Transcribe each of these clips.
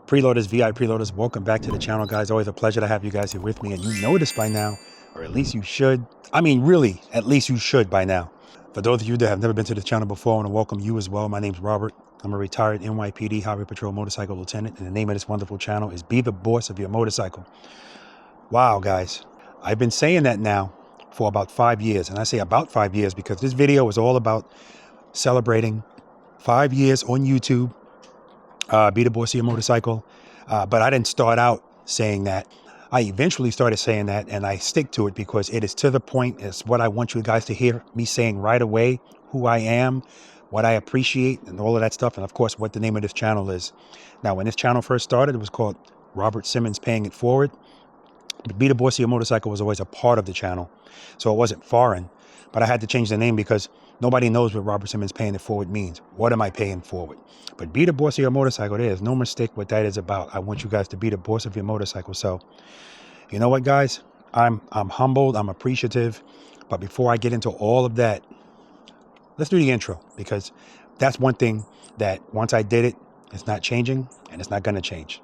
Preloaders, V.I.Preloaders, welcome back to the channel, guys. Always a pleasure to have you guys here with me, and you know this by now, or at least you should. I mean, really, at least you should by now. For those of you that have never been to the channel before, I want to welcome you as well. My name's Robert. I'm a retired NYPD Highway Patrol motorcycle lieutenant, and the name of this wonderful channel is Be the Boss of Your Motorcycle. Wow, guys. I've been saying that now for about 5 years, and I say about 5 years because this video is all about celebrating 5 years on YouTube. Be the boss of your motorcycle. But I didn't start out saying that. I eventually started saying that, and I stick to it because it is to the point. It's what I want you guys to hear me saying right away, who I am, what I appreciate, and all of that stuff. And of course, what the name of this channel is. Now, when this channel first started, it was called Robert Simmons Paying It Forward. But Be the Boss of Your Motorcycle was always a part of the channel. So it wasn't foreign, but I had to change the name because nobody knows what Robert Simmons Paying It Forward means. What am I paying forward? But be the boss of your motorcycle. There's no mistake what that is about. I want you guys to be the boss of your motorcycle. So, you know what, guys? I'm humbled. I'm appreciative. But before I get into all of that, let's do the intro, because that's one thing that once I did it, it's not changing, and it's not going to change.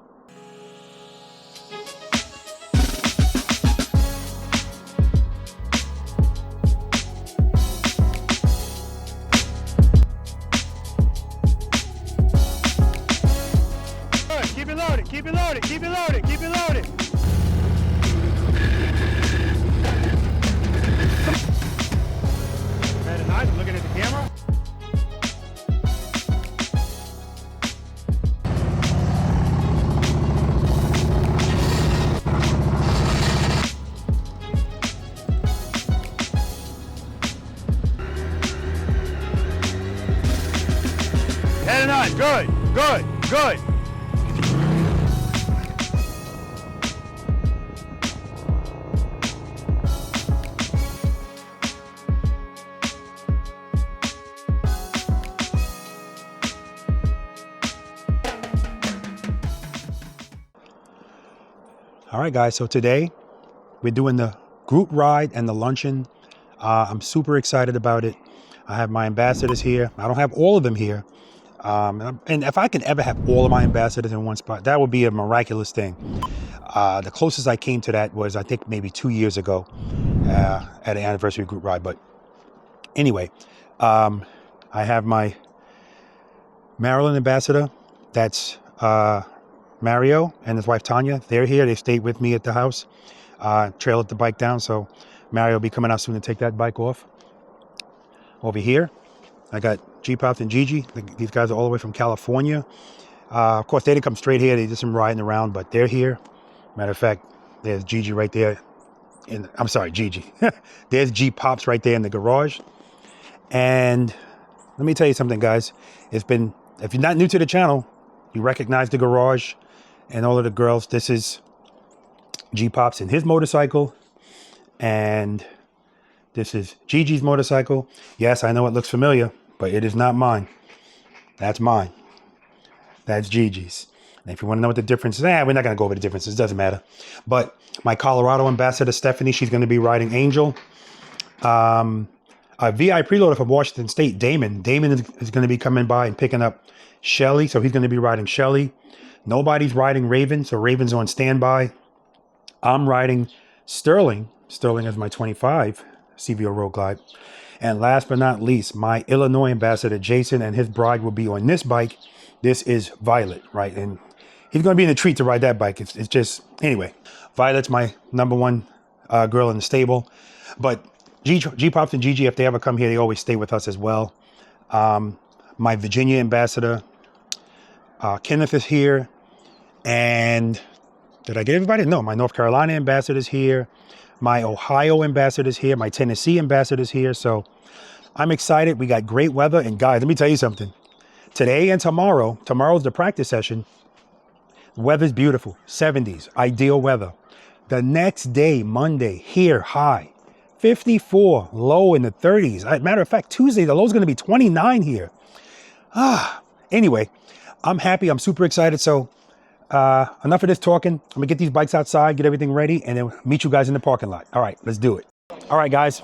Keep it loaded, keep it loaded, keep it loaded, keep it loaded. Very nice, I'm looking at the camera. Very nice, good, good, good. All right, guys, so today we're doing the group ride and the luncheon. I'm super excited about it. I have my ambassadors here. I don't have all of them here. And if I can ever have all of my ambassadors in one spot, that would be a miraculous thing. The closest I came to that was, I think, maybe 2 years ago at an anniversary group ride. But anyway, I have my Maryland ambassador. That's Mario and his wife Tanya. They're here. They stayed with me at the house, trailered the bike down. So Mario will be coming out soon to take that bike off. Over here, I got G-Pops and Gigi. These guys are all the way from California. Of course, they didn't come straight here. They did some riding around, but they're here. Matter of fact, there's Gigi right there. I'm sorry, Gigi. There's G-Pops right there in the garage. And let me tell you something, guys. If you're not new to the channel, you recognize the garage and all of the girls. This is G-Pops and his motorcycle. And this is Gigi's motorcycle. Yes, I know it looks familiar, but it is not mine. That's mine. That's Gigi's. And if you want to know what the difference is, we're not going to go over the differences. It doesn't matter. But my Colorado ambassador, Stephanie, she's going to be riding Angel. A V.I.Preloader from Washington State, Damon. Damon is going to be coming by and picking up Shelly. So he's going to be riding Shelly. Nobody's riding Raven. So Raven's on standby. I'm riding Sterling. Sterling is my 25 CVO Road Glide. And last but not least, my Illinois ambassador, Jason, and his bride will be on this bike. This is Violet, right? And he's going to be in a treat to ride that bike. It's just, anyway, Violet's my #1 girl in the stable. But G-Pops and Gigi, if they ever come here, they always stay with us as well. My Virginia ambassador, Kenneth, is here. And did I get everybody? No, my North Carolina ambassador is here. My Ohio ambassador is here. My Tennessee ambassador is here. So I'm excited. We got great weather. And guys, let me tell you something. Today and tomorrow's the practice session. The weather's beautiful. 70s, ideal weather. The next day, Monday, here, high 54, low in the 30s. Matter of fact, Tuesday, the low's going to be 29 here. Anyway, I'm happy. I'm super excited. So enough of this talking. I'm gonna get these bikes outside, get everything ready, and then meet you guys in the parking lot. All right, let's do it. All right, guys,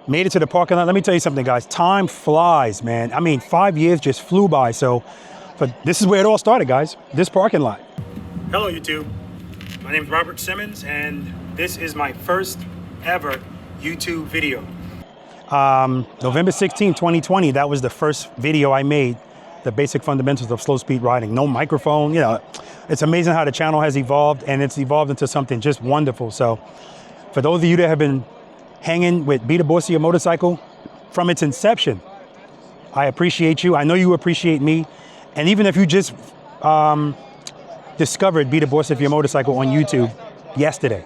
made it to the parking lot. Let me tell you something, guys. Time flies, man. I mean, 5 years just flew by. So, but this is where it all started, guys. This parking lot. Hello YouTube, my name is Robert Simmons and this is my first ever YouTube video. November 16, 2020, that was the first video I made, the basic fundamentals of slow speed riding. No microphone, you know, it's amazing how the channel has evolved, and it's evolved into something just wonderful. So for those of you that have been hanging with Be the Boss of Your Motorcycle from its inception, I appreciate you. I know you appreciate me. And even if you just discovered Be the Boss of Your Motorcycle on YouTube yesterday,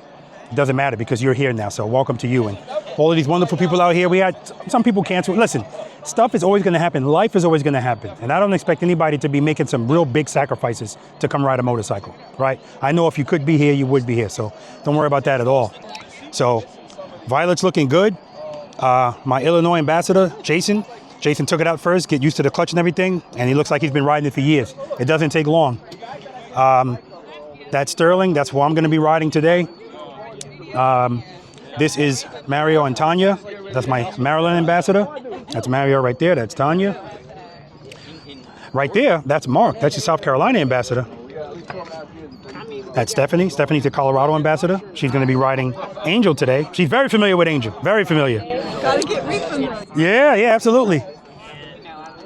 it doesn't matter because you're here now. So welcome to you and all of these wonderful people out here. We had some people cancel. Listen, stuff is always going to happen. Life is always going to happen. And I don't expect anybody to be making some real big sacrifices to come ride a motorcycle, right? I know if you could be here, you would be here. So don't worry about that at all. So Violet's looking good. My Illinois ambassador, Jason took it out first, get used to the clutch and everything, and he looks like he's been riding it for years. It doesn't take long. That's Sterling. That's who I'm going to be riding today. This is Mario and Tanya. That's my Maryland ambassador. That's Mario right there. That's Tanya. Right there, that's Mark. That's your South Carolina ambassador. That's Stephanie. Stephanie's the Colorado ambassador. She's going to be riding Angel today. She's very familiar with Angel. Very familiar. Gotta get rid of them. Yeah, absolutely.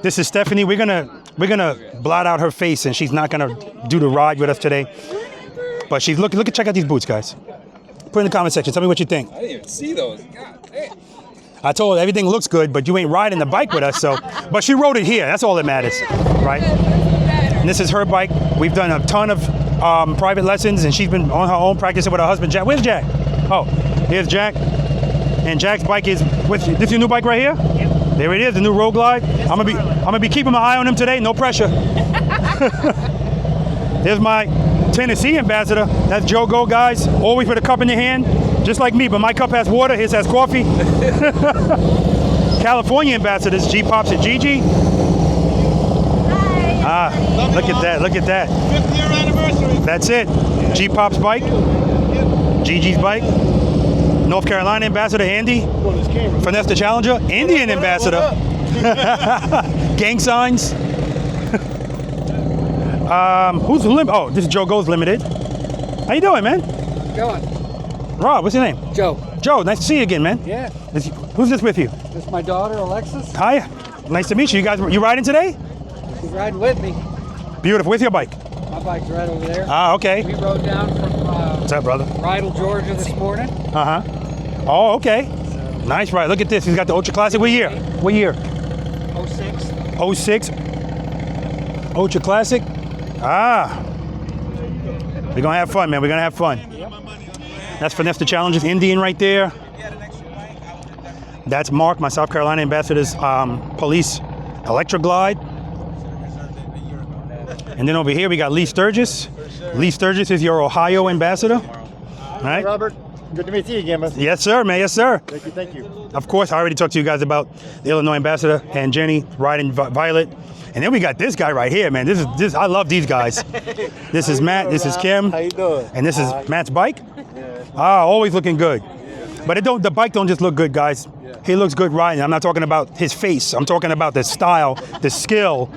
This is Stephanie. We're gonna blot out her face, and she's not gonna do the ride with us today. But she's check out these boots, guys. Put in the comment section. Tell me what you think. I didn't even see those. God damn. I told her everything looks good, but you ain't riding the bike with us. So, but she rode it here. That's all that matters, right? And this is her bike. We've done a ton of private lessons, and she's been on her own practicing with her husband, Jack. Where's Jack? Oh, here's Jack. And Jack's bike is with you. This is your new bike right here? Yep. There it is, the new Road Glide. I'm gonna be keeping my eye on him today. No pressure. There's my Tennessee ambassador. That's Joe Go, guys. Always with a cup in your hand, just like me, but my cup has water, his has coffee. California ambassadors, G Pops and Gigi. Hi. Look at that, look at that. 5th year anniversary. That's it. G Pop's bike, Gigi's bike. North Carolina ambassador, Andy. Finesse the Challenger, Indian ambassador. Gang signs. Who's the limit? Oh, this is Joe Go's Limited. How you doing, man? Going. Rob, what's your name? Joe. Joe, nice to see you again, man. Yeah. Who's this with you? This is my daughter, Alexis. Hi. Nice to meet you. You riding today? She's riding with me. Beautiful. Where's your bike? My bike's right over there. Ah, okay. We rode down from What's up, brother? Rydell, Georgia this morning. Uh-huh. Oh, okay. Nice ride. Look at this. He's got the Ultra Classic. What year? What year? 06. 06. Ultra Classic. Ah. We're going to have fun, man. We're going to have fun. That's Finesse the Challenger's Indian right there. That's Mark, my South Carolina ambassador's police Electra Glide. And then over here, we got Lee Sturgis. Lee Sturgis is your Ohio ambassador. All right. Hey, Robert, good to meet you again, man. Yes, sir, man. Yes, sir. Thank you. Of course, I already talked to you guys about the Illinois ambassador and Jenny riding Violet. And then we got this guy right here, man. This I love these guys. This is Matt. This is Kim. How you doing? And this is Matt's bike. Ah, always looking good. But the bike don't just look good, guys. He looks good riding. I'm not talking about his face. I'm talking about the style, the skill,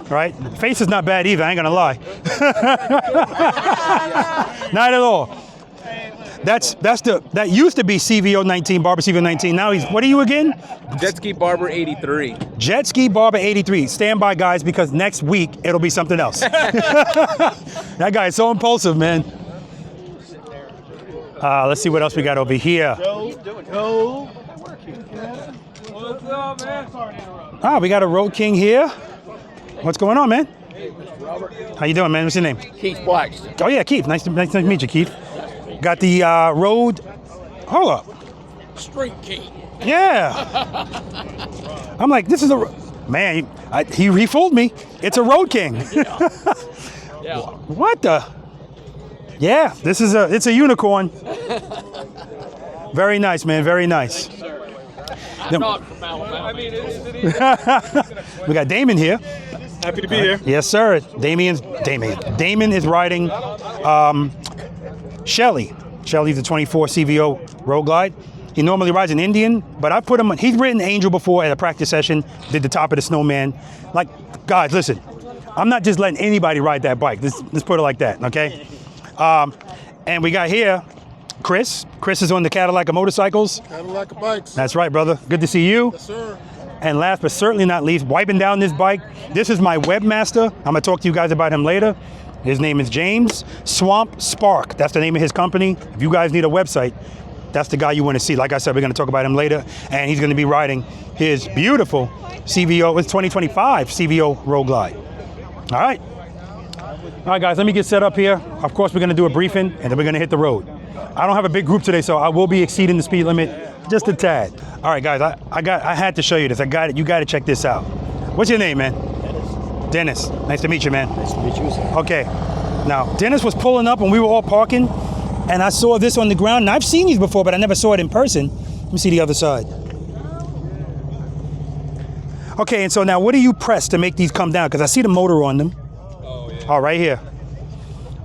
right? Face is not bad either. I ain't gonna lie. Not at all. That used to be CVO19, Barber CVO19. Now he's, what are you again? Jet Ski Barber 83. Jet Ski Barber 83. Stand by, guys, because next week it'll be something else. That guy is so impulsive, man. Let's see what else we got over here. Go. What's up, man? Ah, we got a Road King here. What's going on, man? How you doing, man? What's your name? Keith Black. Oh yeah, Keith. Nice to meet you, Keith. Got the Road. Hold up. Street King. Yeah. I'm like, this is a man. He fooled me. It's a Road King. Yeah. What the? Yeah, it's a unicorn. Very nice, man. Very nice. I'm not from Alabama. I mean, it is. We got Damon here. Happy to be here. Yes, sir. Damon is riding Shelly. Shelly's the 24 CVO Road Glide. He normally rides an Indian, but I put him on, he's ridden Angel before at a practice session, did the top of the Snowman. Like, guys, listen, I'm not just letting anybody ride that bike. Let's put it like that, okay? And we got here Chris. Chris is on the Cadillac of motorcycles. Cadillac of bikes. That's right, brother. Good to see you. Yes, sir. And last but certainly not least, wiping down this bike. This is my webmaster. I'm gonna talk to you guys about him later. His name is James Swamp Spark. That's the name of his company. If you guys need a website, that's the guy you want to see. Like I said, we're gonna talk about him later, and he's gonna be riding his beautiful CVO, it's 2025 CVO Road Glide. All right. All right, guys, let me get set up here. Of course, we're gonna do a briefing, and then we're gonna hit the road. I don't have a big group today, so I will be exceeding the speed limit just a tad. All right, guys, I had to show you this. I got it. You got to check this out. What's your name, man? Dennis. Nice to meet you, man. Nice to meet you, sir. Okay. Now, Dennis was pulling up when we were all parking, and I saw this on the ground. And I've seen these before, but I never saw it in person. Let me see the other side. Okay, and so now what do you press to make these come down? Because I see the motor on them. Oh, yeah. Oh, right here.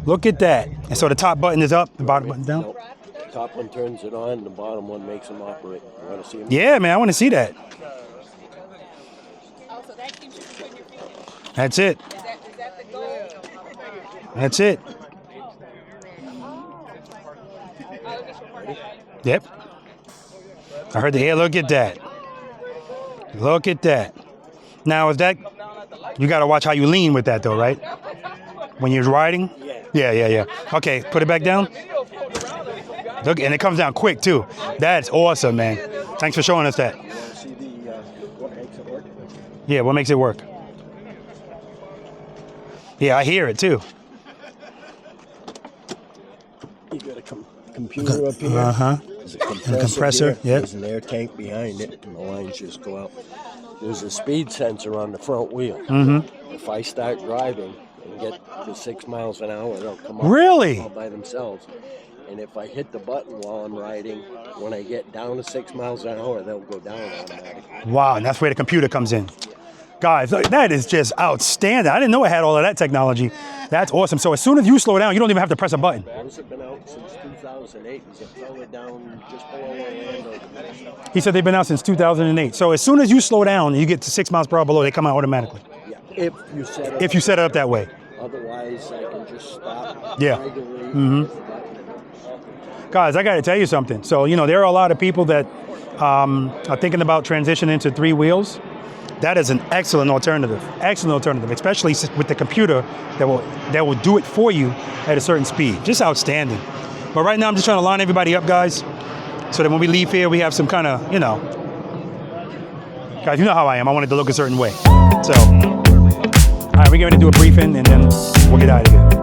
Look at that. And so the top button is up, the bottom button's down? Nope. The top one turns it on, the bottom one makes them operate. You want to see them? Yeah, man, I want to see that. Oh, so that keeps you from putting your feet in. That's it. Is that the goal? That's it. Yep. I heard the air. Look at that. Look at that. Now, is that, you got to watch how you lean with that, though, right? When you're riding? Yeah. Okay, put it back down. Look, and it comes down quick, too. That's awesome, man. Thanks for showing us that. You want to see what makes it work? Yeah, what makes it work? Yeah, I hear it, too. You got a computer up here. Uh-huh. There's a compressor, here. yep. There's an air tank behind it, and the lines just go out. There's a speed sensor on the front wheel. Mm-hmm. If I start driving and get to 6 miles an hour, they'll come up Really? all by themselves. And if I hit the button while I'm riding, when I get down to 6 miles an hour, they'll go down automatically. Wow, and that's where the computer comes in. Guys, that is just outstanding. I didn't know it had all of that technology. That's awesome. So as soon as you slow down, you don't even have to press a button. Those have been out since 2008. There's a fella down just below Orlando. He said they've been out since 2008. So as soon as you slow down and you get to 6 miles per hour below, they come out automatically. Yeah, if you set it If you set it up that way. Otherwise, I can just stop. Yeah. Regularly. Guys, I got to tell you something. So, there are a lot of people that are thinking about transitioning to 3 wheels. That is an excellent alternative, especially with the computer that will do it for you at a certain speed. Just outstanding. But right now, I'm just trying to line everybody up, guys, so that when we leave here, we have some kind of, guys, you know how I am. I want it to look a certain way. So, all right, we're going to do a briefing, and then we'll get out of here.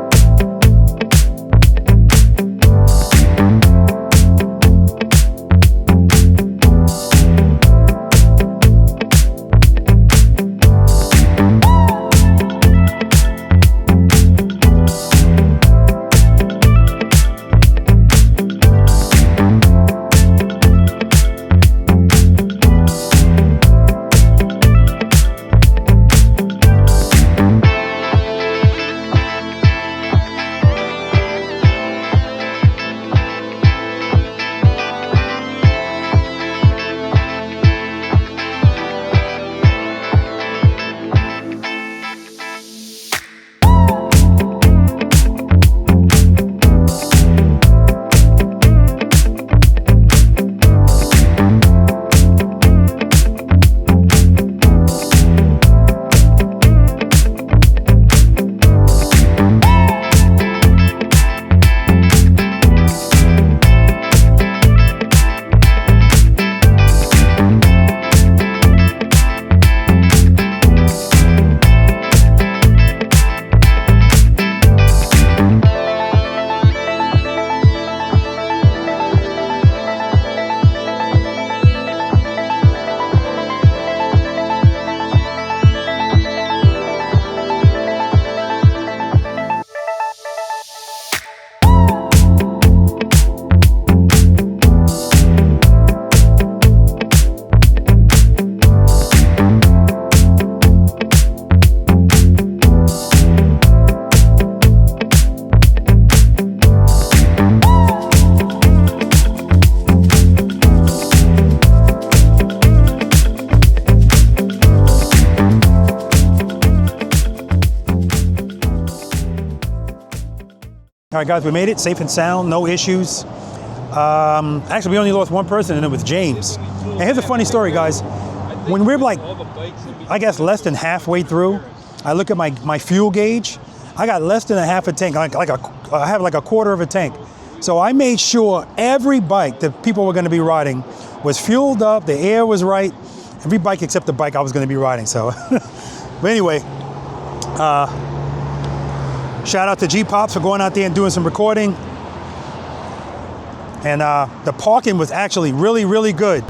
All right, guys, we made it safe and sound, no issues. Actually, we only lost one person, and it was James. And here's a funny story, guys. When we're like, I guess less than halfway through, I look at my fuel gauge. I got less than a half a tank, I have like a quarter of a tank. So I made sure every bike that people were gonna be riding was fueled up, the air was right, every bike except the bike I was gonna be riding, so. But anyway, shout out to G-Pops for going out there and doing some recording. And the parking was actually really, really good.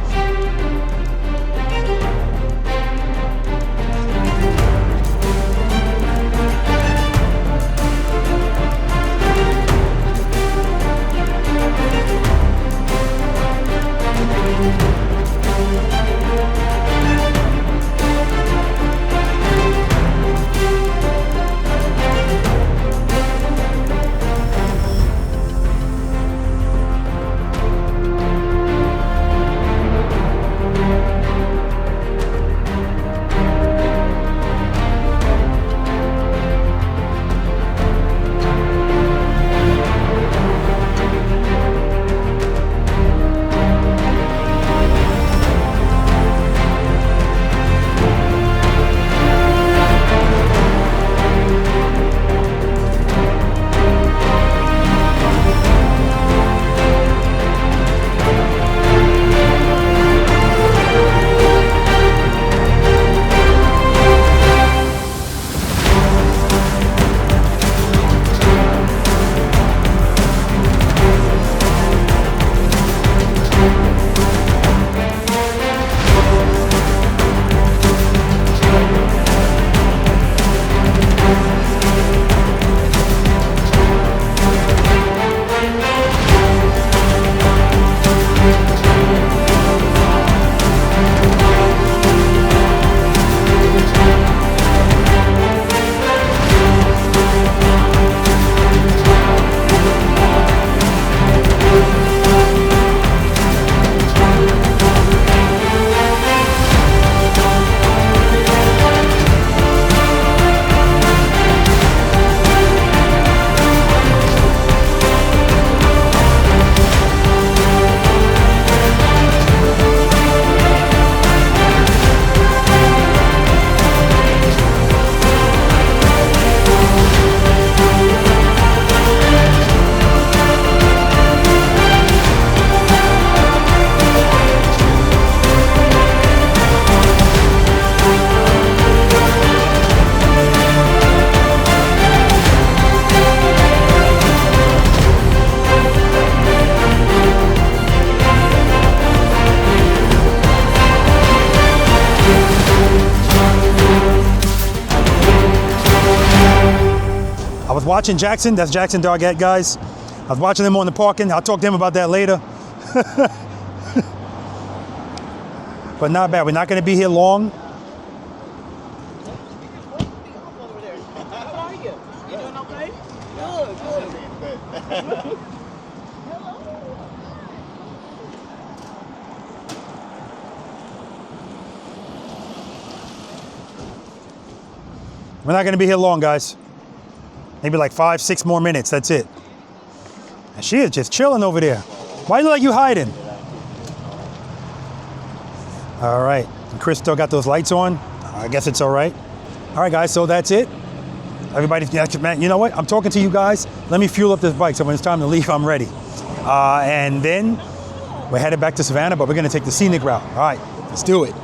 Watching Jackson, that's Jackson Dargett, guys. I was watching him on the parking. I'll talk to him about that later. But not bad. We're not going to be here long. How are you? You doing okay? Good. We're not going to be here long, guys. Maybe like 5-6 more minutes, that's it. And she is just chilling over there. Why look like you hiding? All right, and Chris still got those lights on. I guess it's all right. All right, guys, so that's it. Everybody, man, you know what? I'm talking to you guys. Let me fuel up this bike so when it's time to leave, I'm ready. And then we're headed back to Savannah, but we're gonna take the scenic route. All right, let's do it.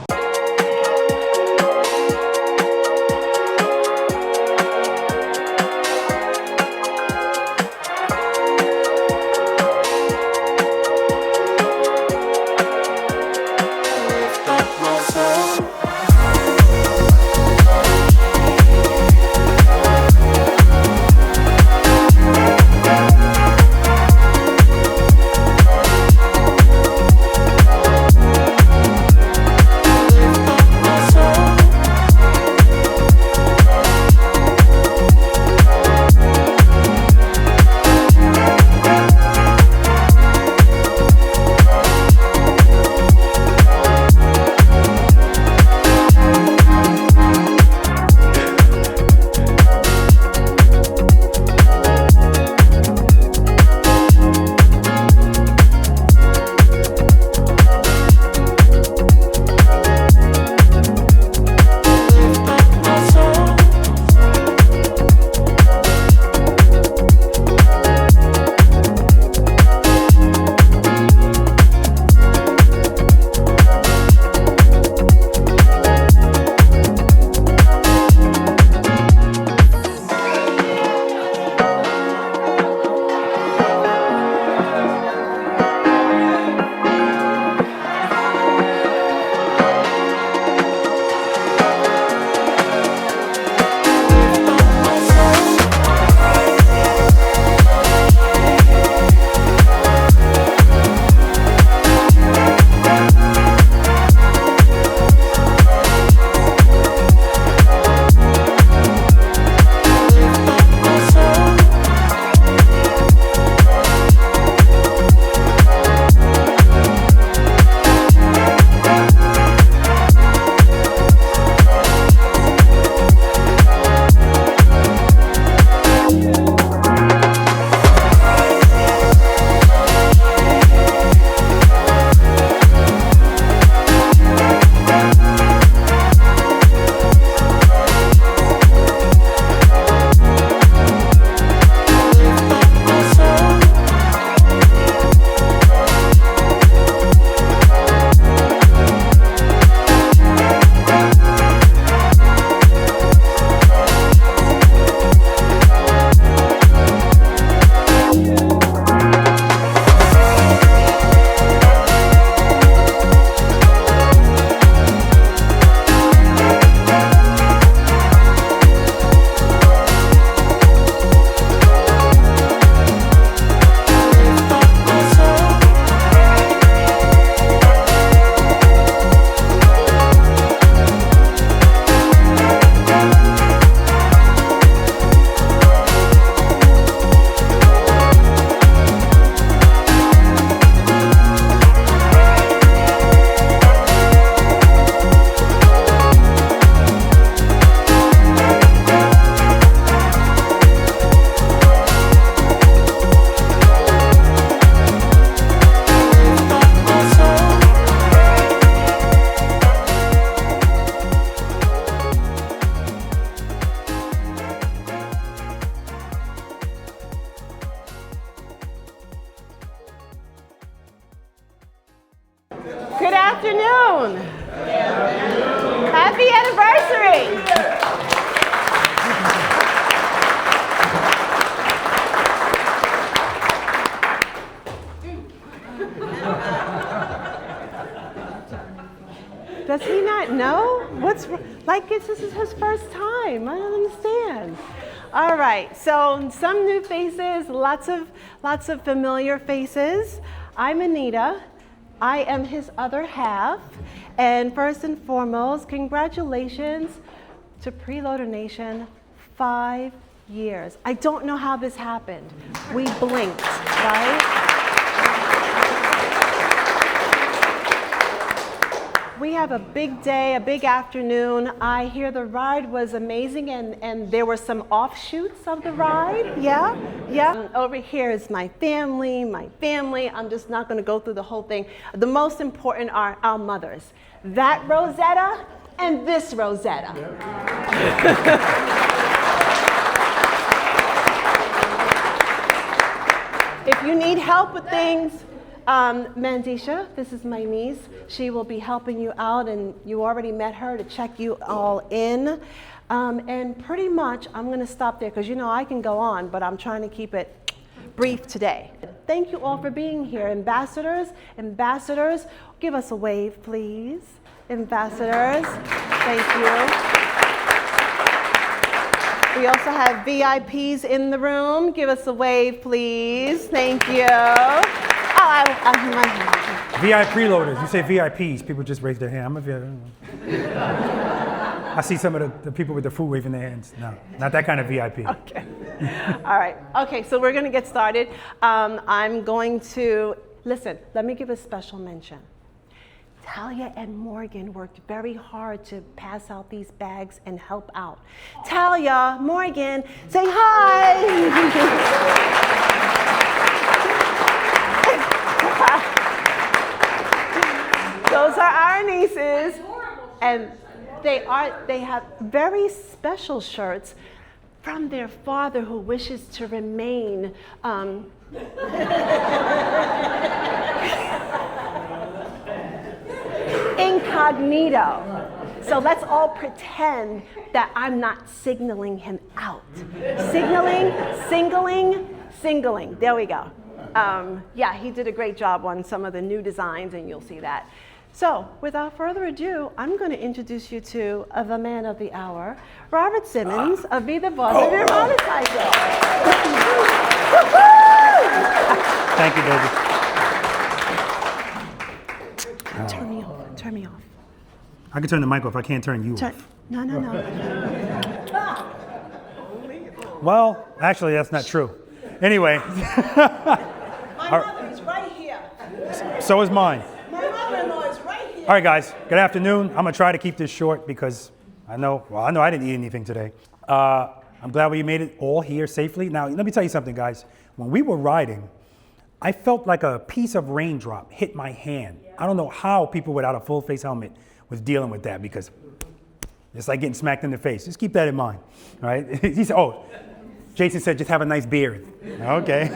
afternoon. Happy anniversary. Does he not know? This is his first time. I don't understand. All right, so some new faces, lots of familiar faces. I'm Anita. I am his other half. And first and foremost, congratulations to Preloader Nation, 5 years. I don't know how this happened. We blinked, right? We have a big day, a big afternoon. I hear the ride was amazing and there were some offshoots of the ride. Yeah. Over here is my family. I'm just not gonna go through the whole thing. The most important are our mothers. That Rosetta and this Rosetta. If you need help with things, Mandisha, this is my niece. She will be helping you out, and you already met her to check you all in. And pretty much, I'm going to stop there because I can go on, but I'm trying to keep it brief today. Thank you all for being here. Ambassadors, give us a wave, please. Ambassadors, thank you. We also have VIPs in the room. Give us a wave, please. Thank you. V.I.Preloaders. You say VIPs, people just raise their hand. I'm a VIP. I see some of the people with the food waving their hands. No, not that kind of VIP. Okay. All right. Okay, so we're going to get started. I'm going to, listen, let me give a special mention. Talia and Morgan worked very hard to pass out these bags and help out. Talia, Morgan, say hi. Those are our nieces, and they have very special shirts from their father who wishes to remain incognito. So let's all pretend that I'm not signaling him out. Singling. There we go. Yeah, he did a great job on some of the new designs, and you'll see that. So, without further ado, I'm going to introduce you to the man of the hour, Robert Simmons of Be the Boss of Your Motorcycle. Thank you, baby. Turn me off. I can turn the mic off. I can't turn you off. No. Well, actually, that's not true. Anyway. My mother is right here. So is mine. My mother-in-law is right here. All right, guys. Good afternoon. I'm going to try to keep this short because I know I didn't eat anything today. I'm glad we made it all here safely. Now, let me tell you something, guys. When we were riding, I felt like a piece of raindrop hit my hand. I don't know how people without a full face helmet was dealing with that because it's like getting smacked in the face. Just keep that in mind, right? He said, Jason said, just have a nice beard. Okay.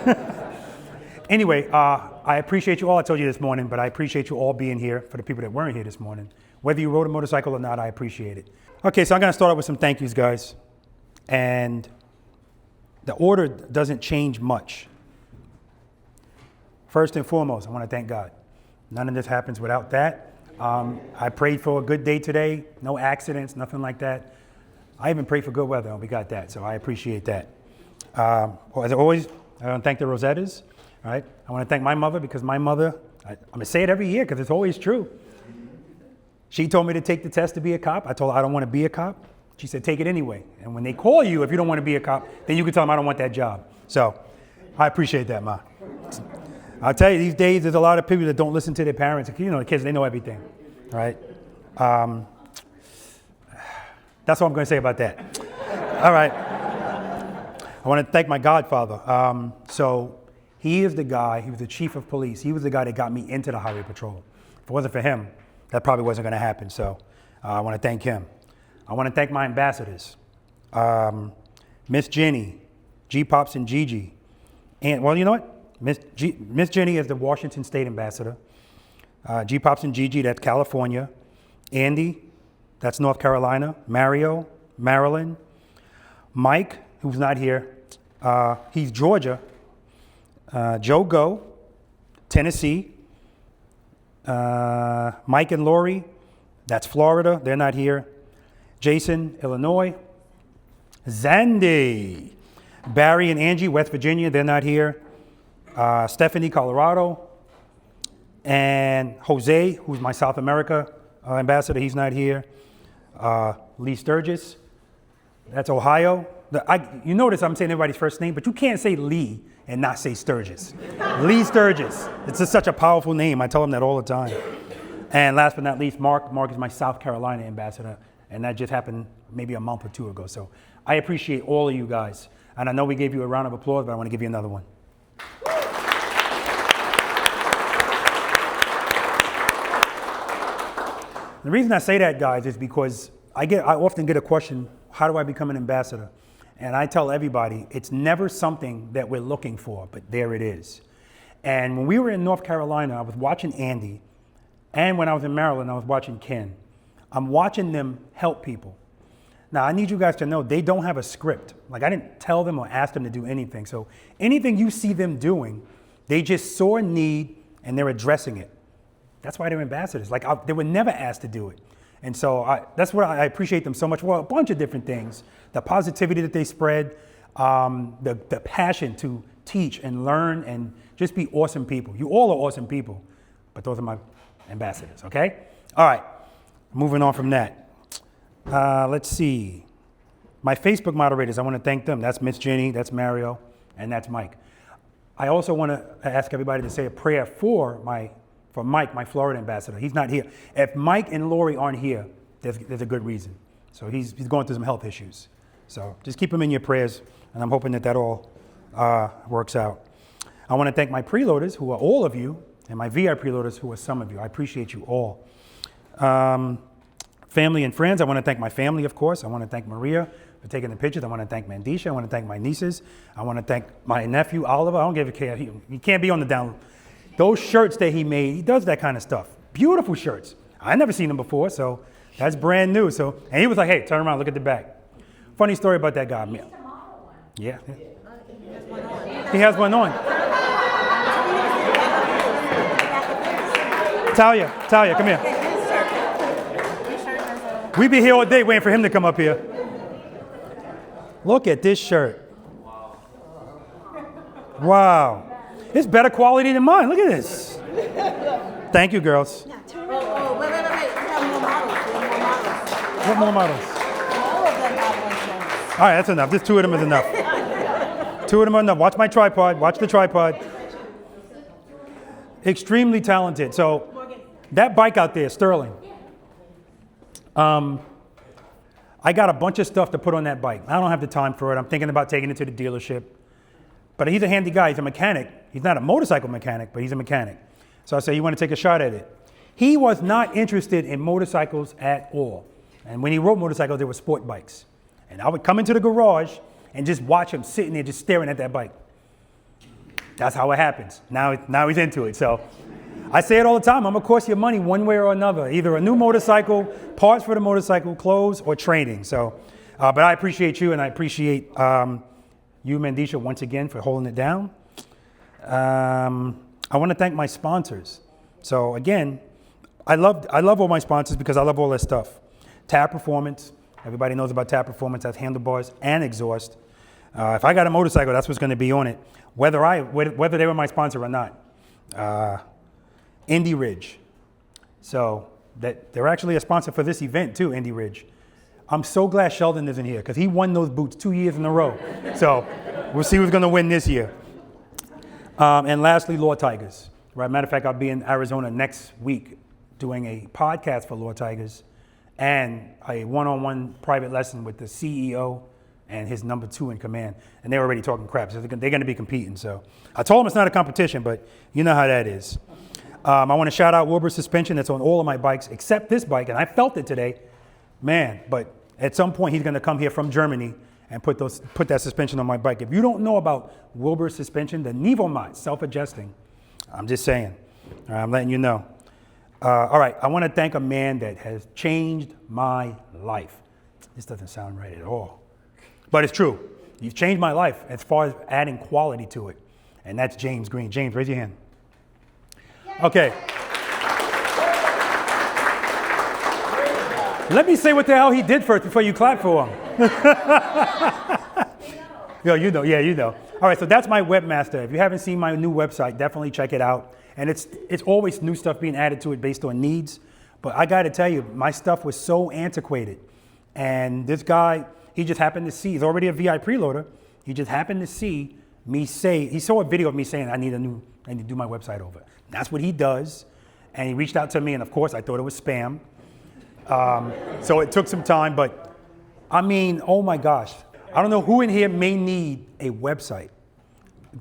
Anyway, I appreciate you all. I told you this morning, but I appreciate you all being here. For the people that weren't here this morning, whether you rode a motorcycle or not, I appreciate it. Okay, so I'm going to start out with some thank yous, guys. And the order doesn't change much. First and foremost, I want to thank God. None of this happens without that. I prayed for a good day today. No accidents, nothing like that. I even prayed for good weather, and we got that, so I appreciate that. As always, I want to thank the Rosettas. Right? I want to thank my mother because my mother, I'm going to say it every year because it's always true. She told me to take the test to be a cop. I told her I don't want to be a cop. She said, take it anyway. And when they call you, if you don't want to be a cop, then you can tell them I don't want that job. So I appreciate that, Ma. I'll tell you, these days, there's a lot of people that don't listen to their parents. The kids, they know everything, right? That's all I'm going to say about that. All right. I want to thank my godfather. He is the guy, he was the chief of police. He was the guy that got me into the highway patrol. If it wasn't for him, that probably wasn't going to happen. So I want to thank him. I want to thank my ambassadors, Miss Jenny, G-Pops and Gigi. And, well, you know what? Miss Jenny is the Washington State ambassador. G Pops and Gigi, that's California. Andy, that's North Carolina. Mario, Maryland. Mike, who's not here, he's Georgia. Joe Go, Tennessee. Mike and Lori, that's Florida, they're not here. Jason, Illinois. Zandy, Barry and Angie, West Virginia, they're not here. Stephanie, Colorado. And Jose, who's my South America ambassador, he's not here. Lee Sturgis, that's Ohio. You notice I'm saying everybody's first name, but you can't say Lee and not say Sturgis. Lee Sturgis. It's just such a powerful name. I tell him that all the time. And last but not least, Mark. Mark is my South Carolina ambassador, and that just happened maybe a month or two ago. So I appreciate all of you guys. And I know we gave you a round of applause, but I want to give you another one. The reason I say that, guys, is because I often get a question, how do I become an ambassador? And I tell everybody, it's never something that we're looking for, but there it is. And when we were in North Carolina, I was watching Andy, and when I was in Maryland, I was watching Ken. I'm watching them help people. Now, I need you guys to know they don't have a script. Like, I didn't tell them or ask them to do anything. So anything you see them doing, they just saw a need and they're addressing it. That's why they're ambassadors. Like, they were never asked to do it. And so that's what I appreciate them so much. Well, a bunch of different things. The positivity that they spread, the passion to teach and learn and just be awesome people. You all are awesome people, but those are my ambassadors, okay? All right, moving on from that. Let's see. My Facebook moderators, I want to thank them. That's Miss Jenny, that's Mario, and that's Mike. I also want to ask everybody to say a prayer for Mike, my Florida ambassador. He's not here. If Mike and Lori aren't here, there's a good reason. So he's going through some health issues. So just keep him in your prayers, and I'm hoping that all works out. I want to thank my preloaders, who are all of you, and my V.I.Preloaders, who are some of you. I appreciate you all. Family and friends, I want to thank my family, of course. I want to thank Maria for taking the pictures. I want to thank Mandisha. I want to thank my nieces. I want to thank my nephew, Oliver. I don't give a care. He can't be on the down. Those shirts that he made, he does that kind of stuff. Beautiful shirts. I never seen them before, so that's brand new. So, and he was like, hey, turn around, look at the back. Funny story about that guy. Yeah. He has one on. Talia, come here. We be here all day waiting for him to come up here. Look at this shirt. Wow. It's better quality than mine. Look at this. Thank you, girls. Wait. We have more models. What more models? All of them have Luncheons. All right, that's enough. Just 2 of them is enough. 2 of them are enough. Watch my tripod. Watch the tripod. Extremely talented. So that bike out there, Sterling. I got a bunch of stuff to put on that bike. I don't have the time for it. I'm thinking about taking it to the dealership. But he's a handy guy. He's a mechanic. He's not a motorcycle mechanic, but he's a mechanic. So I say, you want to take a shot at it? He was not interested in motorcycles at all. And when he rode motorcycles, they were sport bikes. And I would come into the garage and just watch him sitting there just staring at that bike. That's how it happens. Now he's into it. So I say it all the time. I'm going to cost you money one way or another. Either a new motorcycle, parts for the motorcycle, clothes, or training. So, but I appreciate you, and I appreciate you, Mandisha, once again for holding it down. I want to thank my sponsors. So again, I love all my sponsors because I love all their stuff. Tab Performance, everybody knows about Tab Performance. That's handlebars and exhaust. If I got a motorcycle, that's what's going to be on it, whether they were my sponsor or not. Indy Ridge. So they're actually a sponsor for this event too, Indy Ridge. I'm so glad Sheldon isn't here because he won those boots 2 years in a row. So we'll see who's going to win this year. And lastly, Law Tigers. Right? Matter of fact, I'll be in Arizona next week doing a podcast for Law Tigers and a one-on-one private lesson with the CEO and his number 2 in command. And they're already talking crap, so they're going to be competing. So I told them it's not a competition, but you know how that is. I want to shout out Wilbur Suspension. That's on all of my bikes except this bike, and I felt it today. Man, but at some point he's going to come here from Germany and put that suspension on my bike. If you don't know about Wilbur Suspension, the Nivomat self-adjusting, I'm just saying. I'm letting you know. All right, I want to thank a man that has changed my life. This doesn't sound right at all, but it's true. You've changed my life as far as adding quality to it, and that's James Green. James, raise your hand. Okay. Let me say what the hell he did first before you clap for him. Yo, you know, yeah, you know. All right, so that's my webmaster. If you haven't seen my new website, definitely check it out. And it's always new stuff being added to it based on needs. But I got to tell you, my stuff was so antiquated. And this guy, he just happened to see, he's already a V.I.Preloader. He just happened to see me say, he saw a video of me saying, I need to do my website over. That's what he does. And he reached out to me, and of course, I thought it was spam. So it took some time, but I mean, oh my gosh. I don't know who in here may need a website.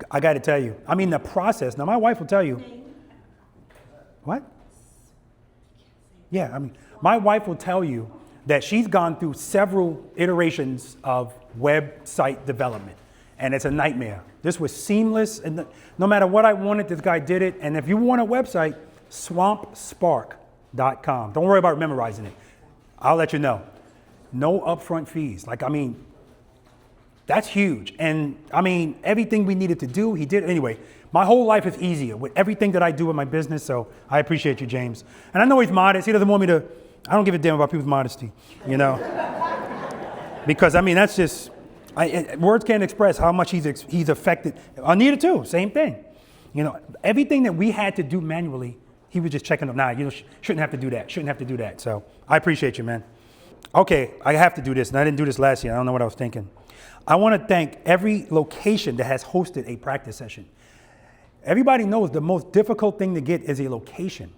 I got to tell you. I mean, the process. Now, my wife will tell you. What? Yeah, I mean, my wife will tell you that she's gone through several iterations of website development, and it's a nightmare. This was seamless, and no matter what I wanted, this guy did it. And if you want a website, swampspark.com. Don't worry about memorizing it. I'll let you know. No upfront fees. Like, I mean, that's huge. And I mean, everything we needed to do, he did. Anyway, my whole life is easier with everything that I do in my business. So I appreciate you, James. And I know he's modest. He doesn't want me to, I don't give a damn about people's modesty, you know? Because I mean, that's just, words can't express how much he's affected. Anita too, same thing. You know, everything that we had to do manually, he was just checking them. Nah, you shouldn't have to do that. Shouldn't have to do that. So I appreciate you, man. Okay, I have to do this. And I didn't do this last year. I don't know what I was thinking. I want to thank every location that has hosted a practice session. Everybody knows the most difficult thing to get is a location.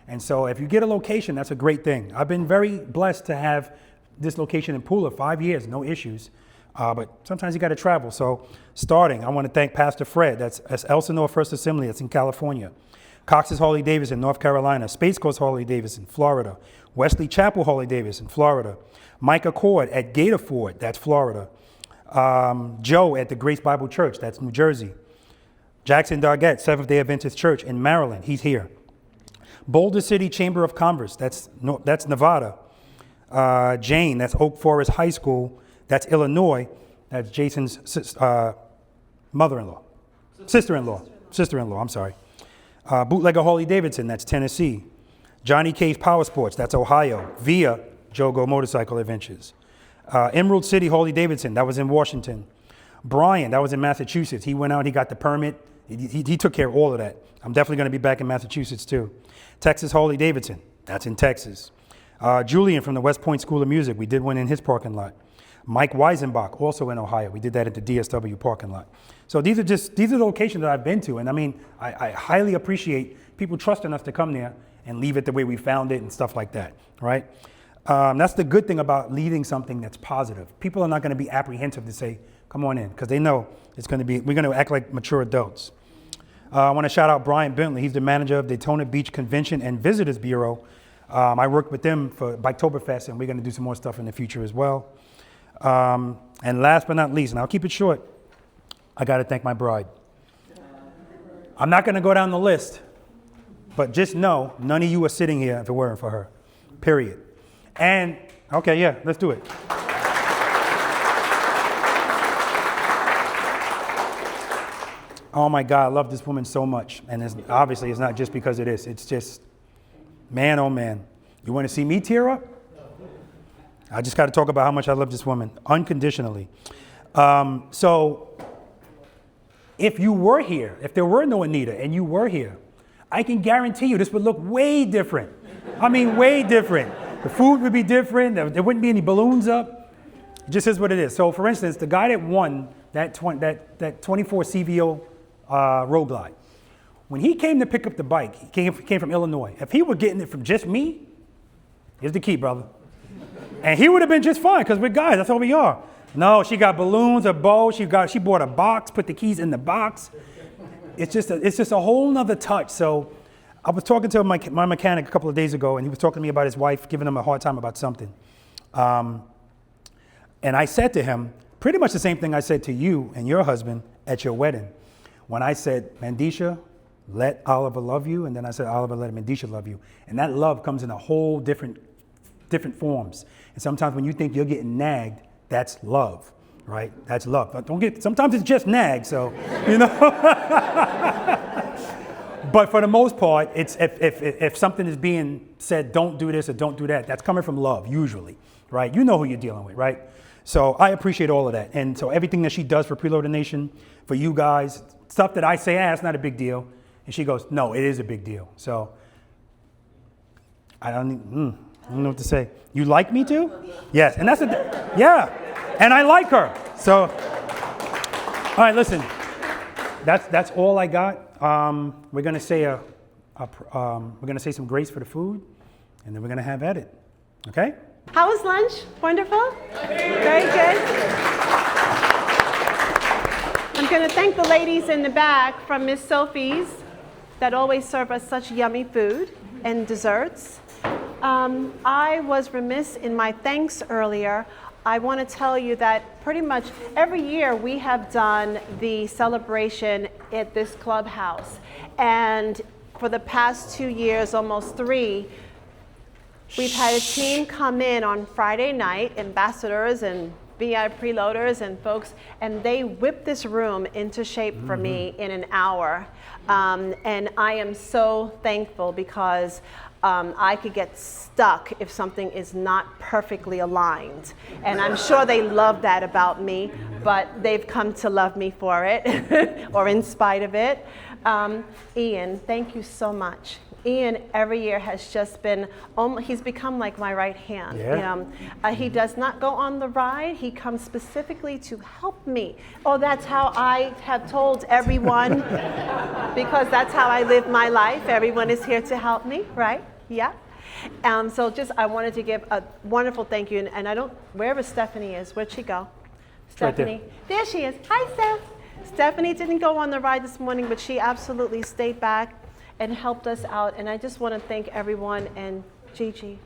And so if you get a location, that's a great thing. I've been very blessed to have this location in Pooler, 5 years, no issues. But sometimes you got to travel. So starting, I want to thank Pastor Fred. That's Elsinore First Assembly. That's in California. Cox's Harley-Davidson, North Carolina. Space Coast Harley-Davidson, Florida. Wesley Chapel Harley-Davidson, Florida. Mike Accord at Gator Ford, that's Florida. Joe at the Grace Bible Church, that's New Jersey. Jackson Dargett, Seventh-day Adventist Church in Maryland, he's here. Boulder City Chamber of Commerce, that's Nevada. Jane, that's Oak Forest High School, that's Illinois. That's Jason's sister-in-law, I'm sorry. Bootlegger Harley-Davidson, that's Tennessee. Johnny Case Power Sports, that's Ohio. Via Jogo Motorcycle Adventures. Emerald City Harley-Davidson, that was in Washington. Brian, that was in Massachusetts. He went out, he got the permit. He took care of all of that. I'm definitely going to be back in Massachusetts too. Texas Harley-Davidson, that's in Texas. Julian from the West Point School of Music, we did one in his parking lot. Mike Weisenbach, also in Ohio. We did that at the DSW parking lot. So these are the locations that I've been to. And I mean, I highly appreciate people trusting us to come there and leave it the way we found it and stuff like that, right? That's the good thing about leading something that's positive. People are not going to be apprehensive to say, come on in, because they know we're going to act like mature adults. I want to shout out Brian Bentley. He's the manager of Daytona Beach Convention and Visitors Bureau. I worked with them for Biketoberfest, and we're going to do some more stuff in the future as well. And last but not least, and I'll keep it short, I got to thank my bride. I'm not going to go down the list, but just know none of you are sitting here if it weren't for her, period. And, okay, yeah, let's do it. Oh my God, I love this woman so much. And obviously it's not just because it is. It's just, man, oh man. You want to see me tear up? I just got to talk about how much I love this woman unconditionally. So if you were here, if there were no Anita and you were here, I can guarantee you this would look way different. I mean, way different. The food would be different. There wouldn't be any balloons up. It just is what it is. So for instance, the guy that won that 24 CVO road glide, when he came to pick up the bike, he came from Illinois. If he were getting it from just me, here's the key, brother. And he would have been just fine, because we're guys, that's all we are. No, she got balloons, a bow, she bought a box, put the keys in the box. It's just a whole nother touch. So I was talking to my mechanic a couple of days ago, and he was talking to me about his wife, giving him a hard time about something. And I said to him, pretty much the same thing I said to you and your husband at your wedding. When I said, Mandisha, let Oliver love you. And then I said, Oliver, let Mandisha love you. And that love comes in a whole different forms. And sometimes when you think you're getting nagged, that's love, right? That's love. But sometimes it's just nag, so, you know. But for the most part, it's if something is being said, don't do this or don't do that, that's coming from love, usually, right? You know who you're dealing with, right? So I appreciate all of that. And so everything that she does for Preloader Nation, for you guys, stuff that I say, it's not a big deal. And she goes, no, it is a big deal. So I don't know what to say. You like me too? Yes, and yeah, and I like her. So, all right, listen, that's all I got. We're gonna say we're gonna say some grace for the food, and then we're gonna have at it. Okay? How was lunch? Wonderful? Very good. I'm going to thank the ladies in the back from Miss Sophie's that always serve us such yummy food and desserts. I was remiss in my thanks earlier. I want to tell you that pretty much every year we have done the celebration at this clubhouse. And for the past 2 years, almost 3, we've had a team come in on Friday night, ambassadors and V.I.Preloaders and folks, and they whipped this room into shape for me in an hour. And I am so thankful because I could get stuck if something is not perfectly aligned. And I'm sure they love that about me, but they've come to love me for it, or in spite of it. Ian, thank you so much. Ian every year has just been, he's become like my right hand. Yeah. He does not go on the ride. He comes specifically to help me. Oh, that's how I have told everyone, because that's how I live my life. Everyone is here to help me, right? Yeah. So I wanted to give a wonderful thank you. And I don't, wherever Stephanie is, where'd she go? Stephanie. Right there she is. Hi, Steph. Stephanie didn't go on the ride this morning, but she absolutely stayed back and helped us out. And I just want to thank everyone and Gigi.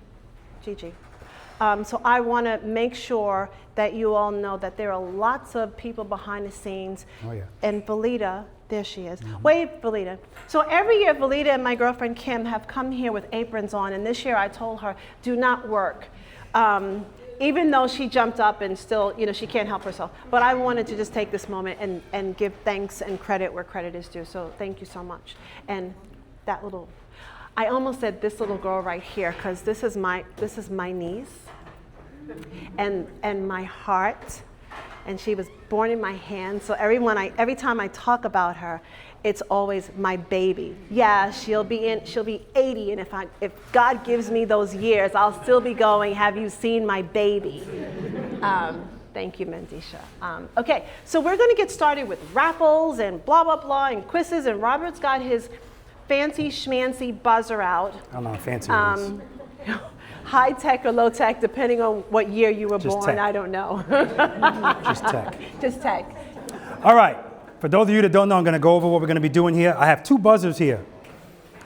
So I want to make sure that you all know that there are lots of people behind the scenes. Oh, yeah. And Valita, there she is. Wave, Valita. So every year, Valita and my girlfriend Kim have come here with aprons on. And this year I told her, do not work. Even though she jumped up and still, she can't help herself. But I wanted to just take this moment and give thanks and credit where credit is due. So thank you so much. And that little, I almost said this little girl right here, because this is my niece and my heart. And she was born in my hand. So every time I talk about her, it's always my baby. Yeah, she'll be 80, and if God gives me those years, I'll still be going, have you seen my baby? Thank you, Mandisha. Okay, so we're gonna get started with raffles and blah, blah, blah, and quizzes, and Robert's got his fancy schmancy buzzer out. I don't know how fancy it is. High tech or low tech, depending on what year you were born, tech. I don't know. Just tech. Just tech. All right. For those of you that don't know, I'm going to go over what we're going to be doing here. I have 2 buzzers here.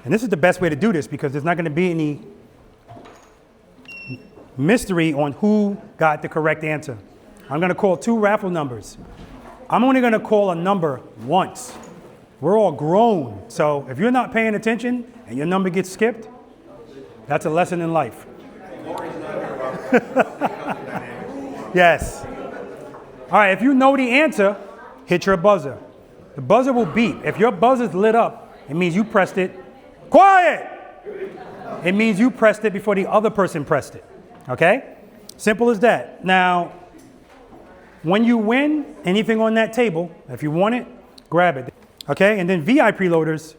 And this is the best way to do this because there's not going to be any mystery on who got the correct answer. I'm going to call 2 raffle numbers. I'm only going to call a number once. We're all grown. So if you're not paying attention and your number gets skipped, that's a lesson in life. Yes. All right, if you know the answer, hit your buzzer. The buzzer will beep. If your buzzer's lit up, it means you pressed it. Quiet! It means you pressed it before the other person pressed it. Okay? Simple as that. Now, when you win anything on that table, if you want it, grab it. Okay? And then V.I.Preloaders,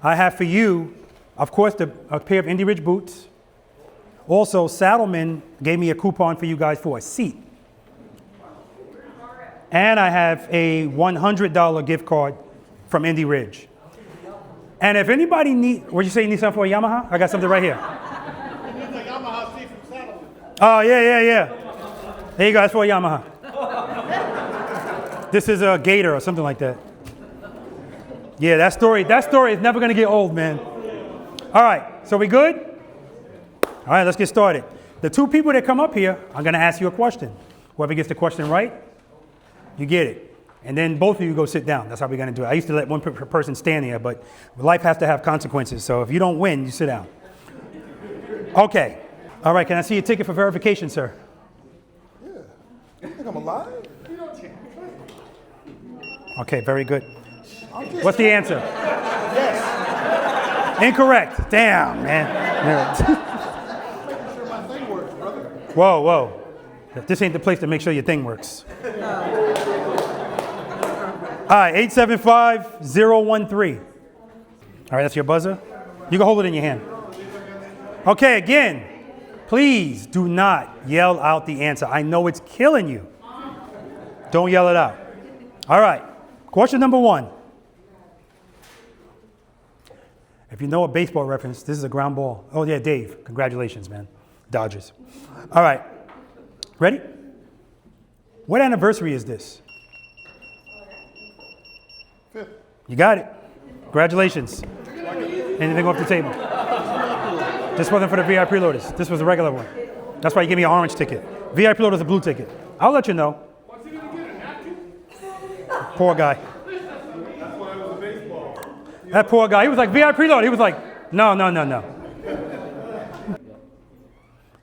I have for you, of course, a pair of Indy Ridge boots. Also, Saddleman gave me a coupon for you guys for a seat. And I have a $100 gift card from Indy Ridge. And if anybody what'd you say, you need something for a Yamaha? I got something right here. Oh, yeah. There you go, that's for a Yamaha. This is a Gator or something like that. Yeah, that story is never gonna get old, man. All right, so we good? All right, let's get started. The 2 people that come up here, I'm gonna ask you a question. Whoever gets the question right, you get it. And then both of you go sit down. That's how we're going to do it. I used to let one person stand there, but life has to have consequences. So if you don't win, you sit down. Okay. All right, can I see your ticket for verification, sir? Yeah. You think I'm alive? Okay, very good. What's the answer? Yes. Incorrect. Damn, man. Making sure my thing works, brother. Whoa, whoa. This ain't the place to make sure your thing works. All right, 875-013. All right, that's your buzzer. You can hold it in your hand. Okay, again, please do not yell out the answer. I know it's killing you. Don't yell it out. All right, question number 1. If you know a baseball reference, this is a ground ball. Oh, yeah, Dave. Congratulations, man. Dodgers. All right. Ready? What anniversary is this? 5th. You got it. Congratulations. Anything off the table? This wasn't for the V.I.Preloaders. This was a regular one. That's why you gave me an orange ticket. V.I.Preloaders a blue ticket. I'll let you know. Poor guy. That poor guy. He was like, V.I.Preloader. He was like, no, no, no, no.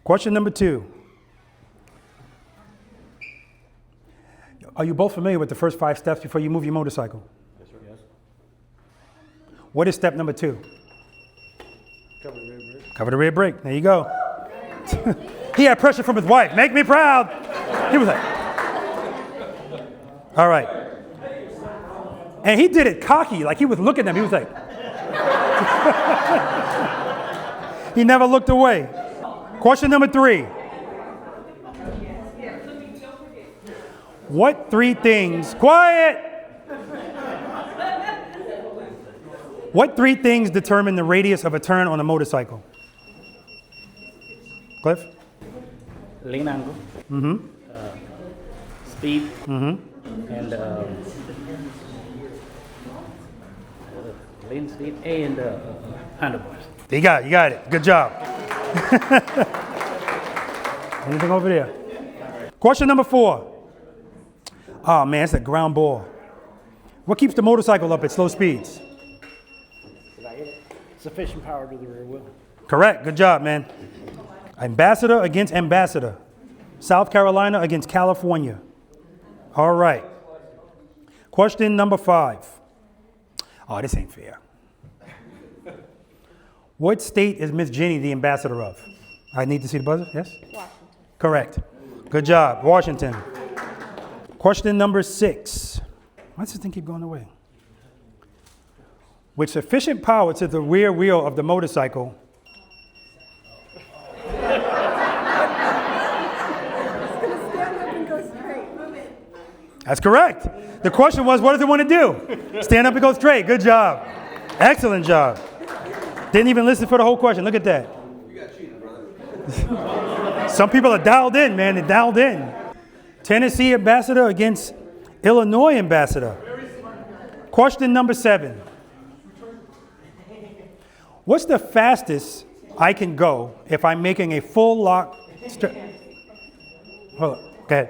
Question number 2. Are you both familiar with the first 5 steps before you move your motorcycle? Yes, sir. Yes. What is step number 2? Cover the rear brake. Cover the rear brake. There you go. He had pressure from his wife. Make me proud. He was like, all right. And he did it cocky, like he was looking at them. He was like, he never looked away. Question number 3. What 3 things, quiet! What 3 things determine the radius of a turn on a motorcycle? Cliff? Lane angle, speed, and lane speed and handlebars. You got it. Good job. Anything over there? Question number 4. Oh man, it's a ground ball. What keeps the motorcycle up at slow speeds? Sufficient power to the rear wheel. Correct. Good job, man. Ambassador against ambassador. South Carolina against California. All right. Question number 5. Oh, this ain't fair. What state is Miss Jenny the ambassador of? I need to see the buzzer. Yes? Washington. Correct. Good job. Washington. Question number 6. Why does this thing keep going away? With sufficient power to the rear wheel of the motorcycle. That's correct. The question was, what does it want to do? Stand up and go straight. Good job. Excellent job. Didn't even listen for the whole question. Look at that. You got cheated, brother. Some people are dialed in, man. They're dialed in. Tennessee ambassador against Illinois ambassador. Question number 7. What's the fastest I can go if I'm making a full lock? Hold on. Go ahead.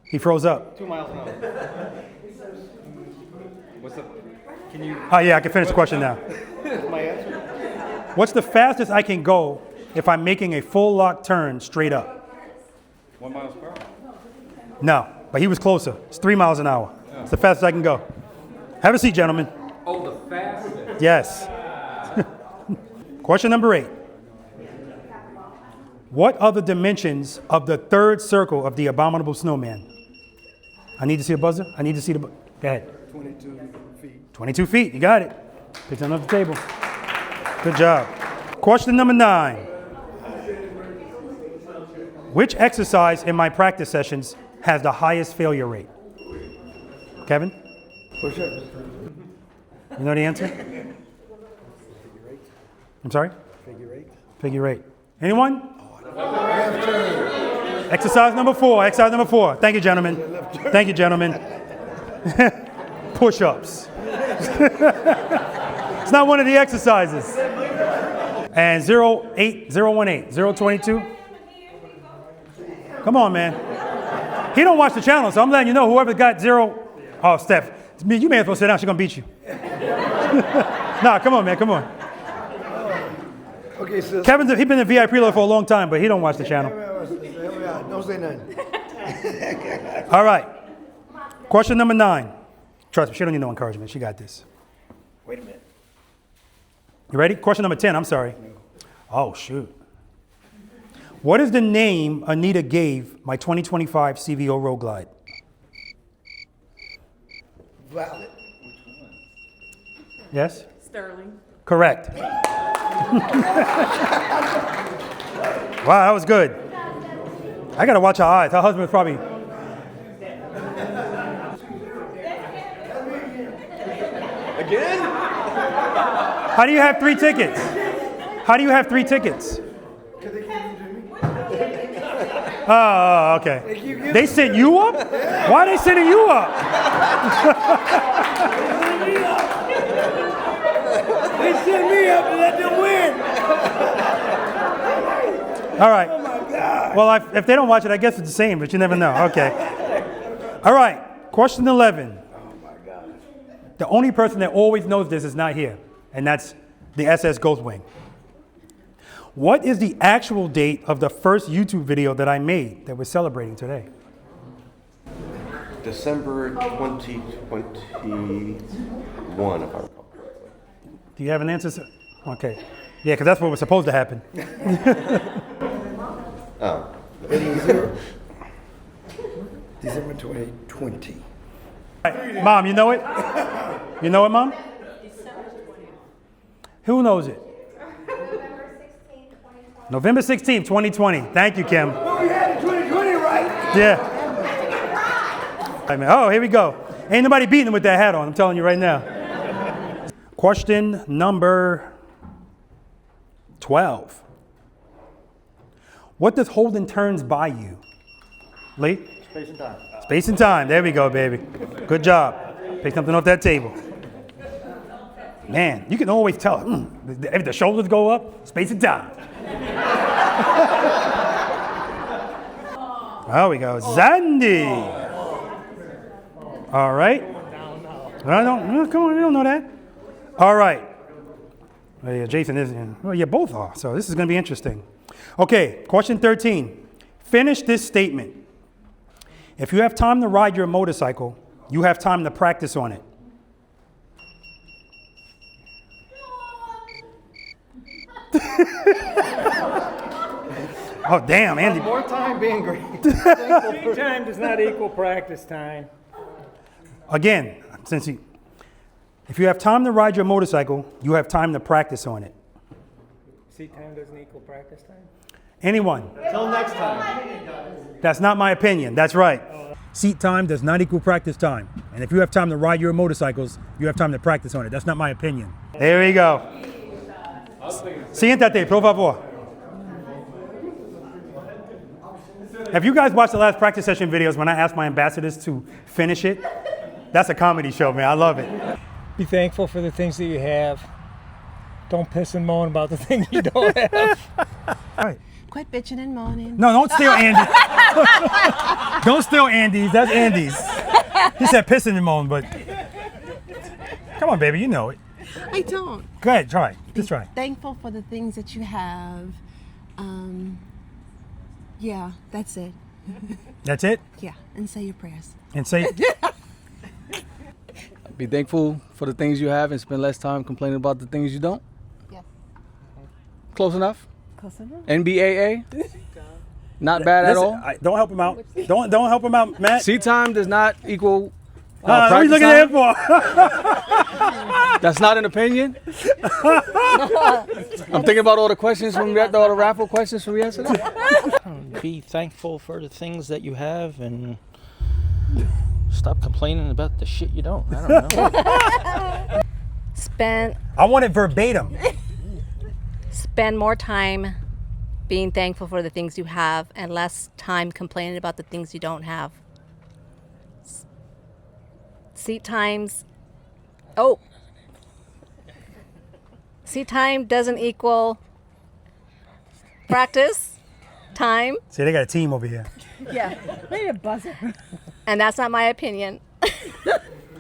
He froze up. 2 miles an hour. What's the? Can you? Oh yeah, I can finish the question now. My answer? What's the fastest I can go if I'm making a full lock turn straight up? 1 mile per hour. No, but he was closer. It's 3 miles an hour. It's the fastest I can go. Have a seat, gentlemen. Oh, the fastest. Yes. Question number 8. What are the dimensions of the 3rd circle of the abominable snowman? I need to see a buzzer. I need to see the. Go ahead. 22 feet. 22 feet. You got it. Pick it off the table. Good job. Question number 9. Which exercise in my practice sessions has the highest failure rate? Kevin? Push-ups. You know the answer? I'm sorry? Figure 8. Anyone? Exercise number 4. Exercise number 4. Thank you, gentlemen. Thank you, gentlemen. Push-ups. It's not one of the exercises. And 08018, 022. Come on, man. He don't watch the channel, so I'm letting you know whoever got 0. Oh, Steph, you may as well sit down. She's gonna beat you. Nah, come on, man, come on. Okay, so. Kevin's he been a V.I.Preloader for a long time, but he don't watch the channel. Don't say nothing. All right. Question number 9. Trust me, she don't need no encouragement. She got this. Wait a minute. You ready? Question number 10. I'm sorry. Oh, shoot. What is the name Anita gave my 2025 CVO Road Glide? Violet. Yes? Sterling. Correct. Wow, that was good. I gotta watch her eyes. Her husband's probably. Again? How do you have 3 tickets? How do you have 3 tickets? Oh, okay. They sent you up? Why are they sending you up? They sent me up to let them win. All right. Oh my God. Well, if they don't watch it, I guess it's the same, but you never know. Okay. All right. Question 11. Oh my God. The only person that always knows this is not here, and that's the SS Ghostwing. What is the actual date of the first YouTube video that I made that we're celebrating today? December 2021, if I recall correctly. Do you have an answer, sir? Okay. Yeah, because that's what was supposed to happen. Oh. December 2020. All right. Mom, you know it? You know it, Mom? Who knows it? November 16th, 2020. Thank you, Kim. Oh, we had it 2020, right? Yeah. Oh, here we go. Ain't nobody beating him with that hat on, I'm telling you right now. Question number 12. What does holding turns buy you? Lee? Space and time. Space and time. There we go, baby. Good job. Pick something off that table. Man, you can always tell. If the shoulders go up, space and time. There we go. Zandy. All right. I don't, come on, we don't know that. All right. Oh, yeah, Jason is in. Well, yeah, both are. So this is going to be interesting. Okay, question 13. Finish this statement. If you have time to ride your motorcycle, you have time to practice on it. Oh, damn, Andy. More time being great. Speed time does not equal practice time. Again, if you have time to ride your motorcycle, you have time to practice on it. Seat time doesn't equal practice time? Anyone? Till next time. That's not my opinion. That's right. Seat time does not equal practice time. And if you have time to ride your motorcycles, you have time to practice on it. That's not my opinion. There we go. Siéntate, por favor. Have you guys watched the last practice session videos when I asked my ambassadors to finish it? That's a comedy show, man. I love it. Be thankful for the things that you have. Don't piss and moan about the things you don't have. All right. Quit bitching and moaning. No, don't steal Andy. Don't steal Andy's. That's Andy's. He said pissing and moan, but come on, baby, you know it. I don't. Go ahead, try. Just try. Thankful for the things that you have. Yeah, that's it. That's it? Yeah, and say your prayers. And say Be thankful for the things you have and spend less time complaining about the things you don't. Yes. Close enough? Close enough. NBAA? Not bad at all. Don't help him out. Don't help him out, Matt. Seat time does not equal What are you practice looking at him time. for? That's not an opinion. I'm thinking about all the questions all the raffle questions from yesterday. Be thankful for the things that you have and stop complaining about the shit you don't. I don't know. I want it verbatim. Spend more time being thankful for the things you have and less time complaining about the things you don't have. Seat times. Oh. Seat time doesn't equal practice time. See, they got a team over here. Yeah, they need a buzzer. And that's not my opinion.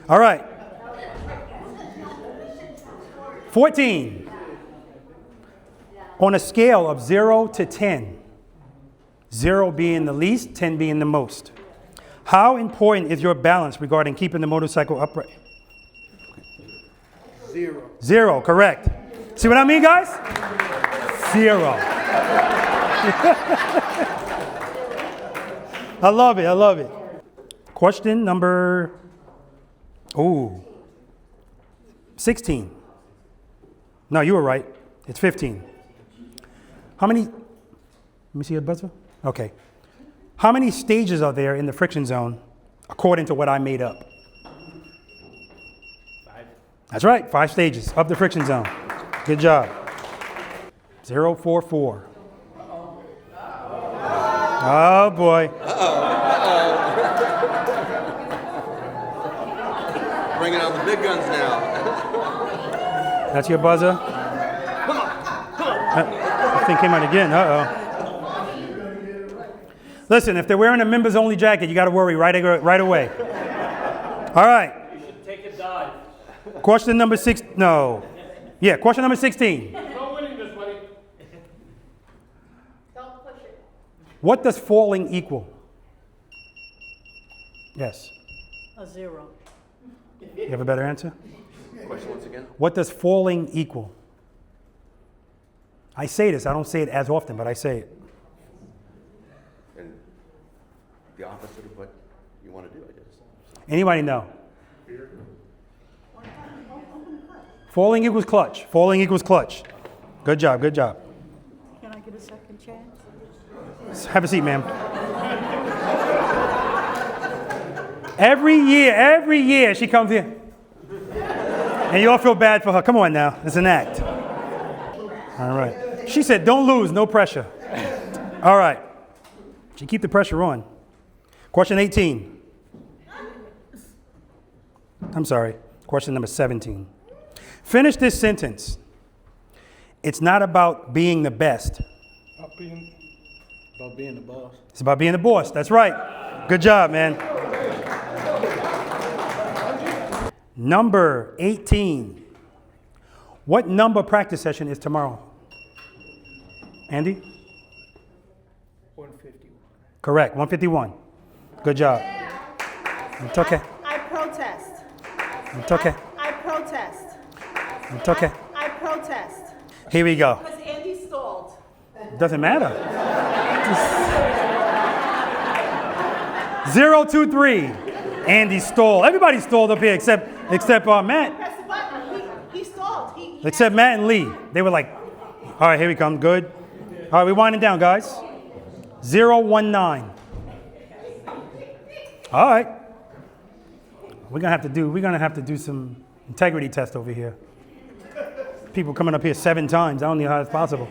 All right. 14. On a scale of 0 to 10, 0 being the least, 10 being the most, how important is your balance regarding keeping the motorcycle upright? 0. 0, correct. See what I mean, guys? 0. I love it, I love it. Question number, 16. No, you were right. It's 15. How many, let me see your buzzer. Okay. How many stages are there in the friction zone according to what I made up? 5. That's right, 5 stages of the friction zone. Good job. 044. Oh boy. Bringing out the big guns now. That's your buzzer. That thing came out again. Uh-oh. Listen, if they're wearing a members only jacket, you got to worry right away. All right. You should take a dive. Question number 6. No. Yeah, question number 16. No winning this, buddy. Don't push it. What does falling equal? Yes. A 0. You have a better answer? Question once again. What does falling equal? I say this. I don't say it as often, but I say it. And the opposite of what you want to do, I guess. Anybody know? Falling equals clutch. Falling equals clutch. Good job, good job. Can I get a second chance? Have a seat, ma'am. Every year she comes here. And you all feel bad for her. Come on now, it's an act. All right. She said, don't lose, no pressure. All right. She keep the pressure on. Question 18. I'm sorry, question number 17. Finish this sentence. It's not about being the best. About being the boss. It's about being the boss. That's right. Good job, man. Number 18. What number practice session is tomorrow? Andy? 151. Correct, 151. Good job. It's okay. I protest. It's okay. I protest. It's okay. I protest. Here we go. Because Andy stalled. Doesn't matter. 023. Andy stalled. Everybody stalled up here except Matt. Press the button. He stalled. Except Matt and Lee. They were like, all right, here we come. Good. All right, we're winding down, guys. 019. All right. We're gonna have to do some integrity test over here. People coming up here 7 times. I don't know how it's possible.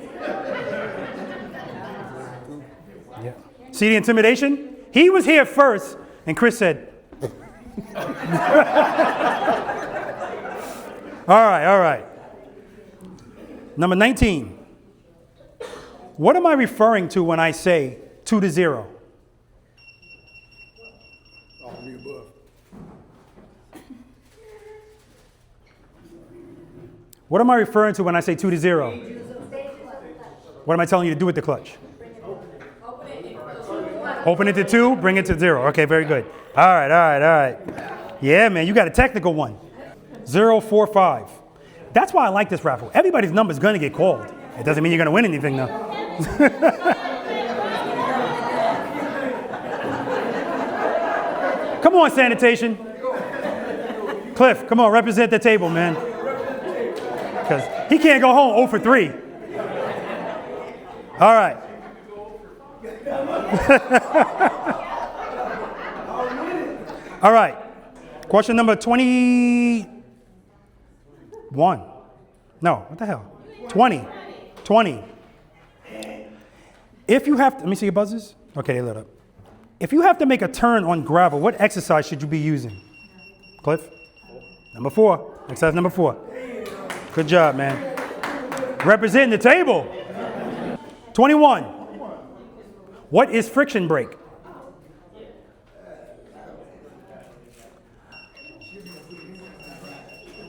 Yeah. See the intimidation? He was here first, and Chris said. All right. Number 19. What am I referring to when I say 2 to 0? All of the above. What am I referring to when I say 2 to 0? What am I telling you to do with the clutch? Open it to 2, bring it to 0. Okay, very good. All right. Yeah, man, you got a technical one. 045. That's why I like this raffle. Everybody's number is going to get called. It doesn't mean you're going to win anything, though. Come on, sanitation. Cliff, come on, represent the table, man. Because he can't go home 0 for 3. All right. All right. Question number 21. No, what the hell? 20. If you have to, let me see your buzzers. Okay, they lit up. If you have to make a turn on gravel, what exercise should you be using? Cliff? Number 4. Exercise number 4. Good job, man. Representing the table. 21. What is friction brake?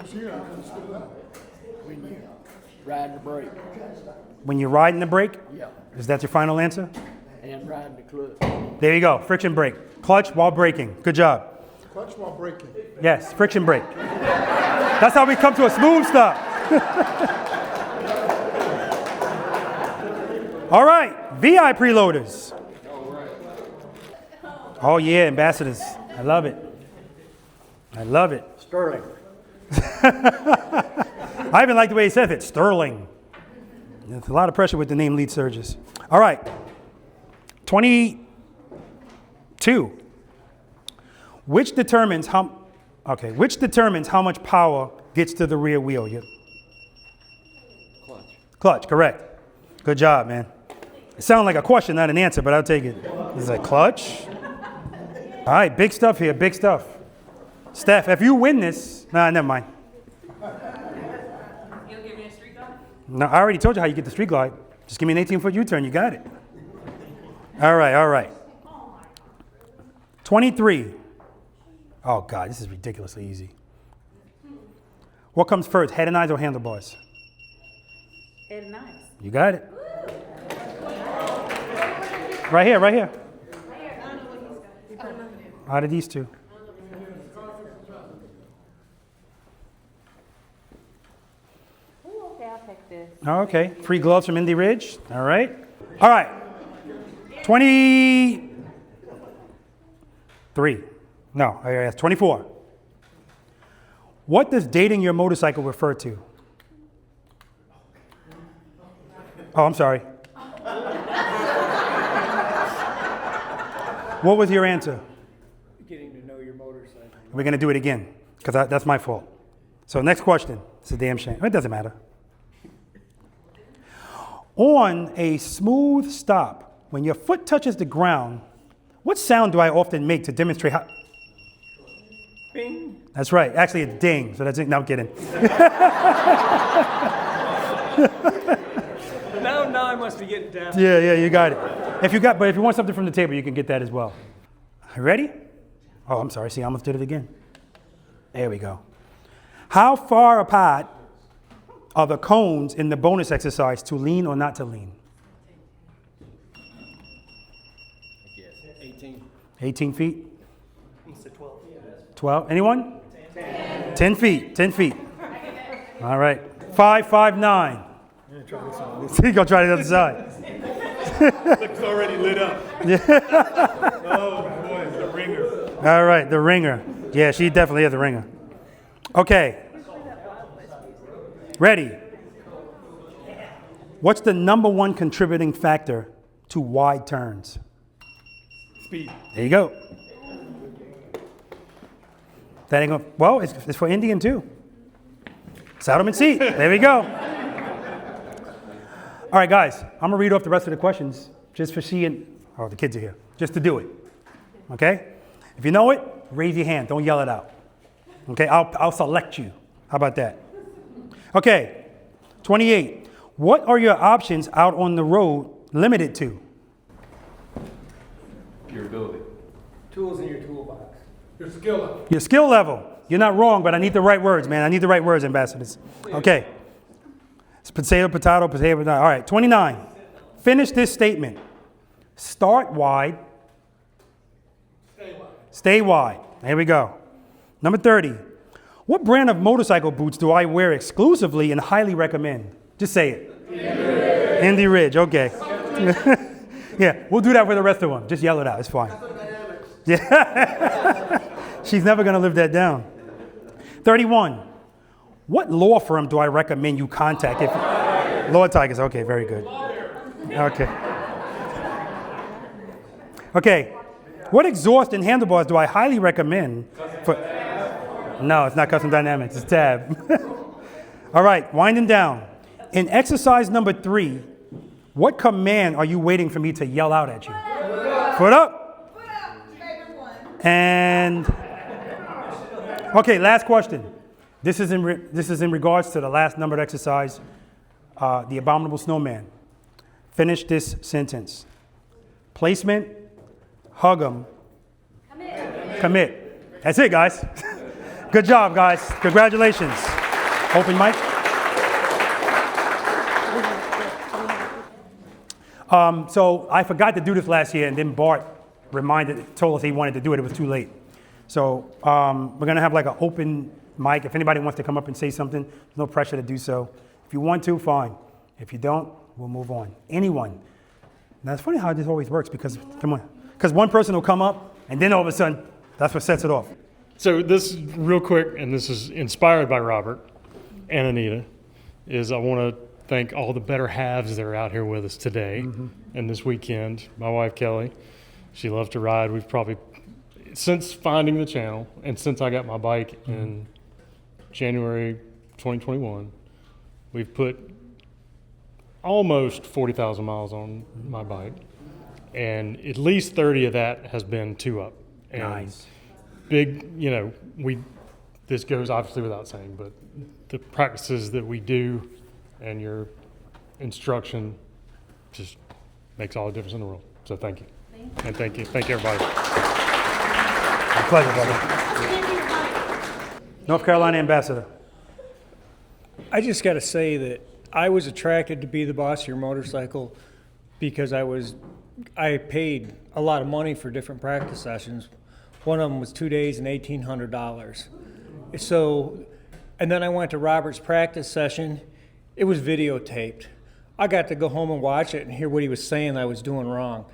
first year I understood that. When you ride the brake. When you're riding the brake? Yeah. Is that your final answer? And riding the clutch. There you go. Friction brake. Clutch while braking. Good job. Clutch while braking. Yes, friction brake. That's how we come to a smooth stop. All right, V.I.Preloaders. Oh yeah, ambassadors. I love it. I love it. Sterling. I even like the way he says it, Sterling. There's a lot of pressure with the name Lead Surges. All right, 22. Which determines how much power gets to the rear wheel? Clutch, correct. Good job, man. It sounded like a question, not an answer, but I'll take it. It's like clutch. All right, big stuff here, big stuff. Steph, if you win this, nah, never mind. You'll give me a street glide? No, I already told you how you get the street glide. Just give me an 18-foot U-turn, you got it. All right, all right. 23. Oh, God, this is ridiculously easy. What comes first, head and eyes or handlebars? Head and eyes. You got it. Right here, right here. Out of these two. Okay, I'll take this. Okay, free gloves from Indy Ridge. All right. All right. 23. No, I asked 24. What does dating your motorcycle refer to? Oh, I'm sorry. What was your answer? Getting to know your motorcycle. We're going to do it again, because that's my fault. So next question. It's a damn shame. It doesn't matter. On a smooth stop, when your foot touches the ground, what sound do I often make to demonstrate how? Bing. That's right. Actually, it's ding. So that's it. No, I'm kidding. Now I must be getting down. Yeah, you got it. But if you want something from the table, you can get that as well. Ready? Oh, I'm sorry. See, I almost did it again. There we go. How far apart are the cones in the bonus exercise to lean or not to lean? 18. 18 feet? 12. Anyone? 10 feet. 10 feet. All right. 5, 5, 9. He's gonna try the other side. It's already lit up. Oh boy, the ringer. All right, the ringer. Yeah, she definitely is the ringer. Okay. Ready? What's the #1 contributing factor to wide turns? Speed. There you go. That ain't gonna, well, it's for Indian too. Saddleman seat. There we go. All right, guys, I'm gonna read off the rest of the questions just for she and, oh, the kids are here, just to do it. Okay? If you know it, raise your hand. Don't yell it out. Okay? I'll select you. How about that? Okay. 28. What are your options out on the road limited to? Your ability. Tools in your toolbox. Your skill level. Your skill level. You're not wrong, but I need the right words, man. I need the right words, ambassadors. Okay. It's potato. All right, 29. Finish this statement. Start wide. Stay wide. There we go. Number 30. What brand of motorcycle boots do I wear exclusively and highly recommend? Just say it. Indy Ridge. Okay. Yeah, we'll do that for the rest of them. Just yell it out. It's fine. Yeah. She's never going to live that down. 31. What law firm do I recommend you contact? Law Tigers. Okay, very good. Okay. Okay. What exhaust and handlebars do I highly recommend? No, it's not Custom Dynamics. It's Tab. All right, winding down. In exercise number 3, what command are you waiting for me to yell out at you? Foot up. And okay, last question. This is in regards to the last numbered exercise, the abominable snowman. Finish this sentence. Placement, hug 'em, commit. That's it, guys. Good job, guys. Congratulations. Open mic. So I forgot to do this last year, and then Bart told us he wanted to do it. It was too late. So we're gonna have like an open mic. If anybody wants to come up and say something, there's no pressure to do so. If you want to, fine. If you don't, we'll move on. Anyone. Now it's funny how this always works because, come on, because one person will come up and then all of a sudden, that's what sets it off. So this is real quick, and this is inspired by Robert and Anita, is I want to thank all the better halves that are out here with us today and this weekend. My wife, Kelly, she loves to ride. We've probably, since finding the channel and since I got my bike in January 2021, we've put almost 40,000 miles on my bike, and at least 30 of that has been 2-up. And nice. Big, you know, this goes obviously without saying, but the practices that we do and your instruction just makes all the difference in the world. So thank you. And thank you everybody. My pleasure, brother. North Carolina ambassador. I just got to say that I was attracted to be the boss of your motorcycle because I paid a lot of money for different practice sessions. One of them was 2 days and $1,800. So, and then I went to Robert's practice session. It was videotaped. I got to go home and watch it and hear what he was saying I was doing wrong.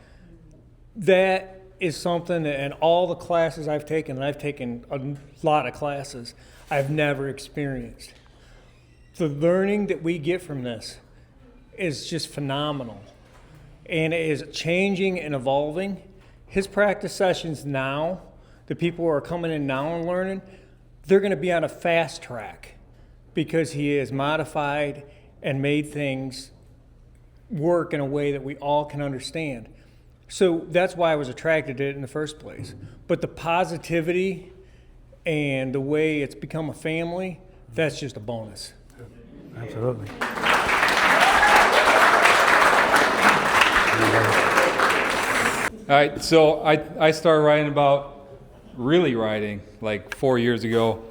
That is something that in all the classes I've taken, and I've taken a lot of classes, I've never experienced. The learning that we get from this is just phenomenal. And it is changing and evolving. His practice sessions now, the people who are coming in now and learning, they're going to be on a fast track because he has modified and made things work in a way that we all can understand. So that's why I was attracted to it in the first place. But the positivity and the way it's become a family, that's just a bonus. Absolutely. All right, so I started riding really riding like 4 years ago,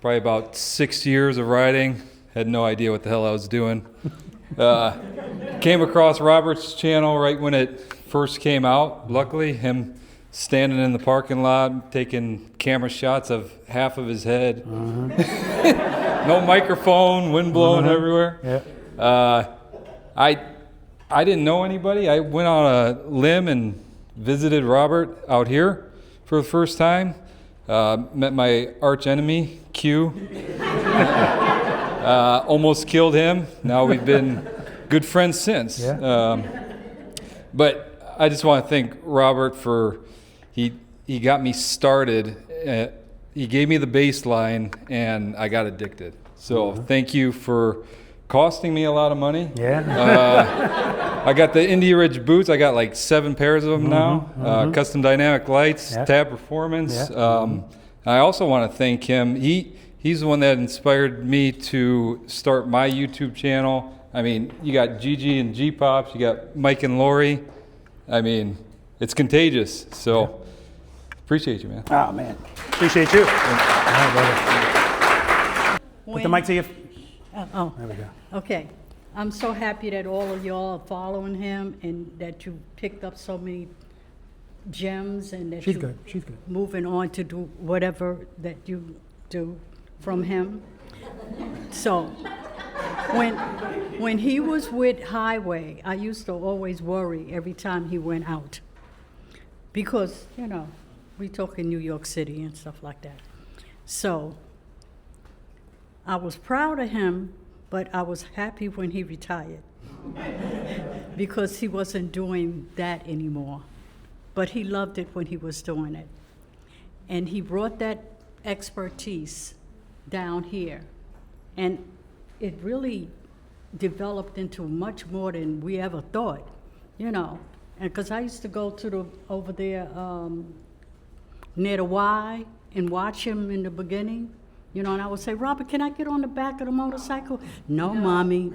probably about 6 years of riding. Had no idea what the hell I was doing. Came across Robert's channel right when it first came out. Luckily, him standing in the parking lot, taking camera shots of half of his head. No microphone, wind blowing everywhere. Yeah. I didn't know anybody. I went on a limb and visited Robert out here for the first time. Met my arch enemy, Q. Almost killed him. Now we've been good friends since. Yeah. But I just want to thank Robert for he got me started. He gave me the baseline, and I got addicted. So thank you for costing me a lot of money. Yeah. I got the India Ridge boots. I got like 7 pairs of them now. Custom dynamic lights, tab performance. I also want to thank him. He's the one that inspired me to start my YouTube channel. I mean, you got Gigi and G-Pops. You got Mike and Lori. I mean, it's contagious. So appreciate you, man. Oh, man. Appreciate you. Put the mic to you. Oh, There we go. okay. I'm so happy that all of y'all are following him and that you picked up so many gems and that She's you're good. She's good. moving on to do whatever that you do from him. So when he was with Highway, I used to always worry every time he went out because, you know, we talk in New York City and stuff like that. So I was proud of him, but I was happy when he retired because he wasn't doing that anymore. But he loved it when he was doing it. And he brought that expertise down here. And it really developed into much more than we ever thought, you know. And because I used to go to over there near the Y and watch him in the beginning. You know, and I would say, Robert, can I get on the back of the motorcycle? No, Mommy.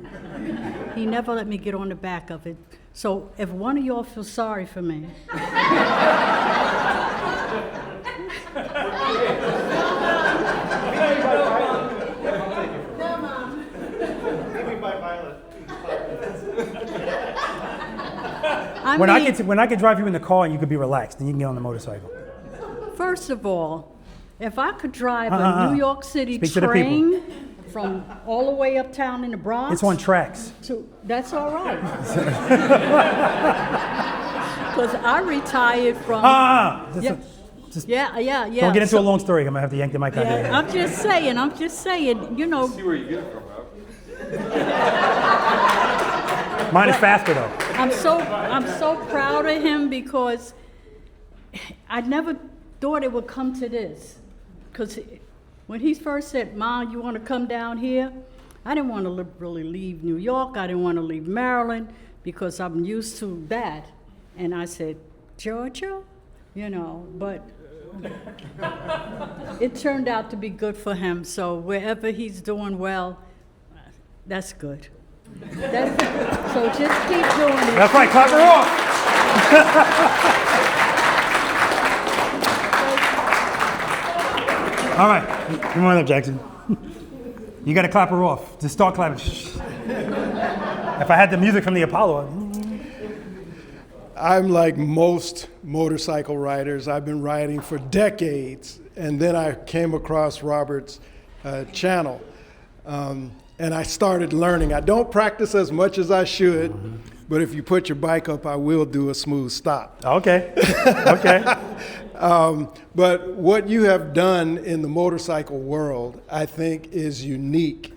He never let me get on the back of it. So if one of y'all feels sorry for me. when I could drive you in the car and you could be relaxed, then you can get on the motorcycle. First of all, if I could drive a New York City Speak to the train from all the way uptown in the Bronx. It's on tracks. That's all right. Because I retired from. Yeah. Don't get into a long story. I'm gonna have to yank the mic out of your head. I'm just saying, you know. See where you get it from, Rob. Mine is faster though. I'm so proud of him because I never thought it would come to this. Because when he first said, "Mom, you want to come down here?" I didn't want to really leave New York. I didn't want to leave Maryland because I'm used to that. And I said, "Georgia?" You know, but it turned out to be good for him. So wherever he's doing well, that's good. So just keep doing it. That's right, clap her off. All right, come on up, Jackson. You got to clap her off. Just start clapping. If I had the music from the Apollo. I'm like most motorcycle riders. I've been riding for decades, and then I came across Robert's channel, and I started learning. I don't practice as much as I should, but if you put your bike up, I will do a smooth stop. Okay, okay. But what you have done in the motorcycle world, I think, is unique.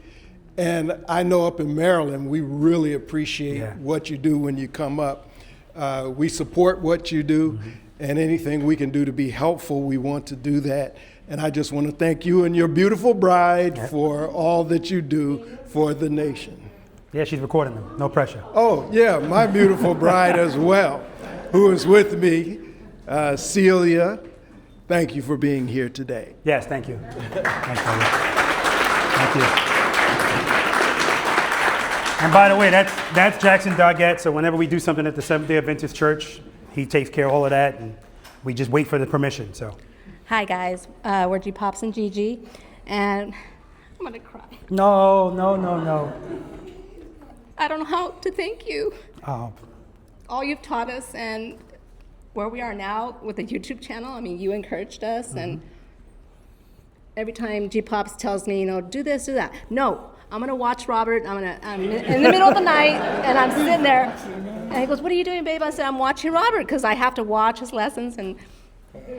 And I know up in Maryland, we really appreciate what you do when you come up. We support what you do, and anything we can do to be helpful, we want to do that. And I just want to thank you and your beautiful bride for all that you do for the nation. Yeah, she's recording them. No pressure. Oh, yeah, my beautiful bride as well, who is with me, Celia. Thank you for being here today. Yes, thank you. Thank you. And by the way, that's Jackson Doggett. So whenever we do something at the Seventh-day Adventist Church, he takes care of all of that, and we just wait for the permission. So. Hi guys, we're G Pops and Gigi, and I'm gonna cry. No. I don't know how to thank you. Oh. All you've taught us and where we are now with the YouTube channel. I mean, you encouraged us, and every time G Pops tells me, do this, do that. No. I'm gonna watch Robert. I'm in the middle of the night, and I'm sitting there, and he goes, "What are you doing, babe?" I said, "I'm watching Robert because I have to watch his lessons, and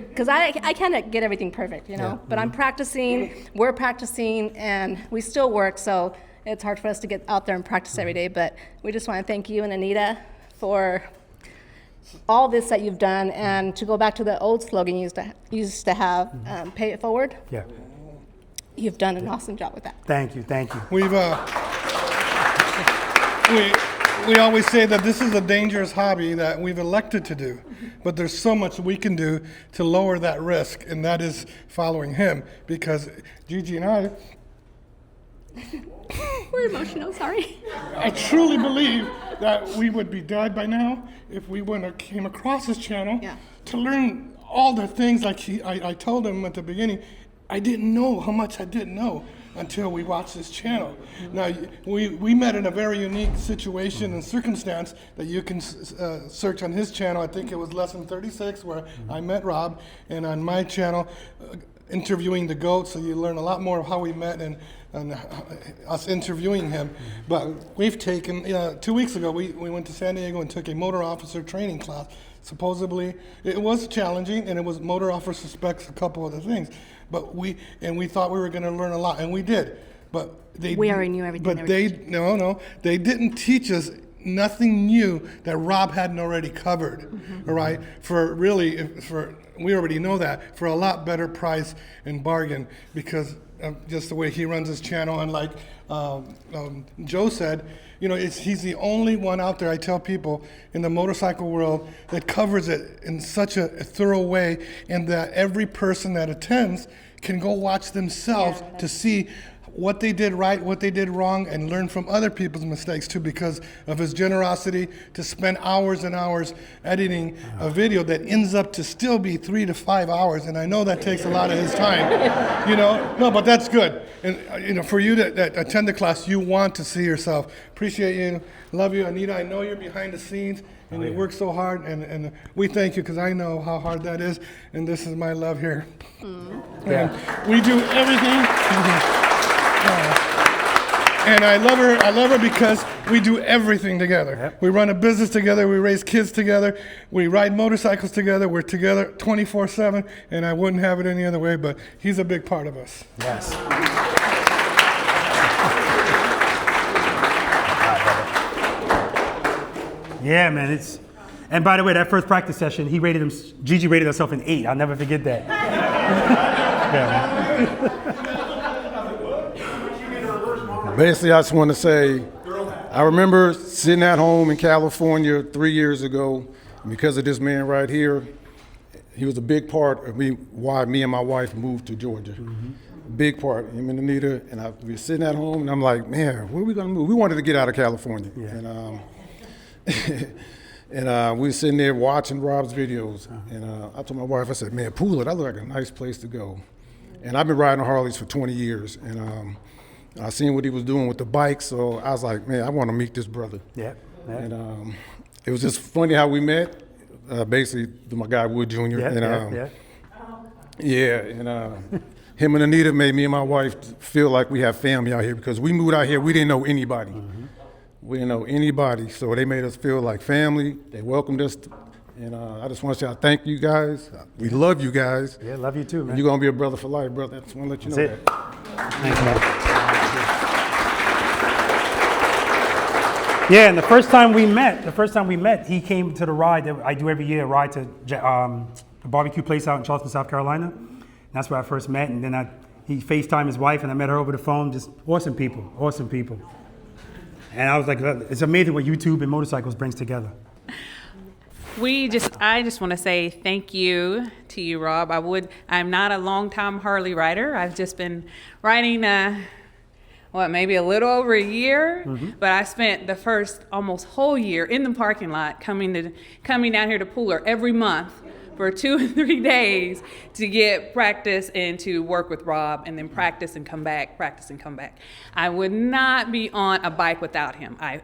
because I can't get everything perfect, But I'm practicing. We're practicing, and we still work, so it's hard for us to get out there and practice every day. But we just want to thank you and Anita for all this that you've done, and to go back to the old slogan you used to have, "Pay it forward." Yeah. You've done an awesome job with that. Thank you. We've we always say that this is a dangerous hobby that we've elected to do, but there's so much we can do to lower that risk, and that is following him, because Gigi and I, we're emotional, sorry. I truly believe that we would be dead by now if we wouldn't have came across his channel to learn all the things like I told him at the beginning. I didn't know how much I didn't know until we watched this channel. Now, we met in a very unique situation and circumstance that you can search on his channel. I think it was lesson 36 where I met Rob, and on my channel, interviewing the GOAT, so you learn a lot more of how we met and us interviewing him. But we've taken, 2 weeks ago, we went to San Diego and took a motor officer training class. Supposedly, it was challenging, and it was motor officer specs, a couple other things. But we thought we were going to learn a lot, and we did. But we already knew everything. But they didn't teach us nothing new that Rob hadn't already covered. All right, we already know that for a lot better price and bargain, because of just the way he runs his channel. And like Joe said, he's the only one out there, I tell people, in the motorcycle world that covers it in such a thorough way, and that every person that attends can go watch themselves to see what they did right, what they did wrong, and learn from other people's mistakes too, because of his generosity to spend hours and hours editing a video that ends up to still be 3 to 5 hours. And I know that takes a lot of his time, No, but that's good. And for you that attend the class, you want to see yourself. Appreciate you, love you, Anita. I know you're behind the scenes, and you work so hard, and we thank you because I know how hard that is, and this is my love here. And we do everything. And I love her because we do everything together. Yep. We run a business together, we raise kids together, we ride motorcycles together, we're together 24/7, and I wouldn't have it any other way, but he's a big part of us. Yes. Yeah, man, and by the way, that first practice session, Gigi rated herself an 8. I'll never forget that. Basically, I just want to say, I remember sitting at home in California 3 years ago, and because of this man right here, he was a big part of why me and my wife moved to Georgia. Big part, him and Anita, and we were sitting at home, and I'm like, man, where are we gonna move? We wanted to get out of California, and we were sitting there watching Rob's videos, and I told my wife, I said, man, Pula, that looked like a nice place to go. And I've been riding Harleys for 20 years, and I seen what he was doing with the bike, so I was like, man, I want to meet this brother. Yeah. And it was just funny how we met. Basically, through my guy Wood Jr. Him and Anita made me and my wife feel like we have family out here because we moved out here. We didn't know anybody. We didn't know anybody, so they made us feel like family. They welcomed us, and I just want to say I thank you guys. We love you guys. Yeah, love you too, man. You're gonna be a brother for life, brother. I just want to let you know that. Thanks, man. Yeah, and the first time we met, he came to the ride that I do every year, a ride to the barbecue place out in Charleston, South Carolina. And that's where I first met, and then he FaceTimed his wife, and I met her over the phone. Just awesome people. And I was like, it's amazing what YouTube and motorcycles brings together. I just want to say thank you to you, Rob. I'm not a long-time Harley rider. I've just been riding, maybe a little over a year, but I spent the first almost whole year in the parking lot coming down here to Pooler every month for 2 or 3 days to get practice and to work with Rob, and then practice and come back. I would not be on a bike without him. I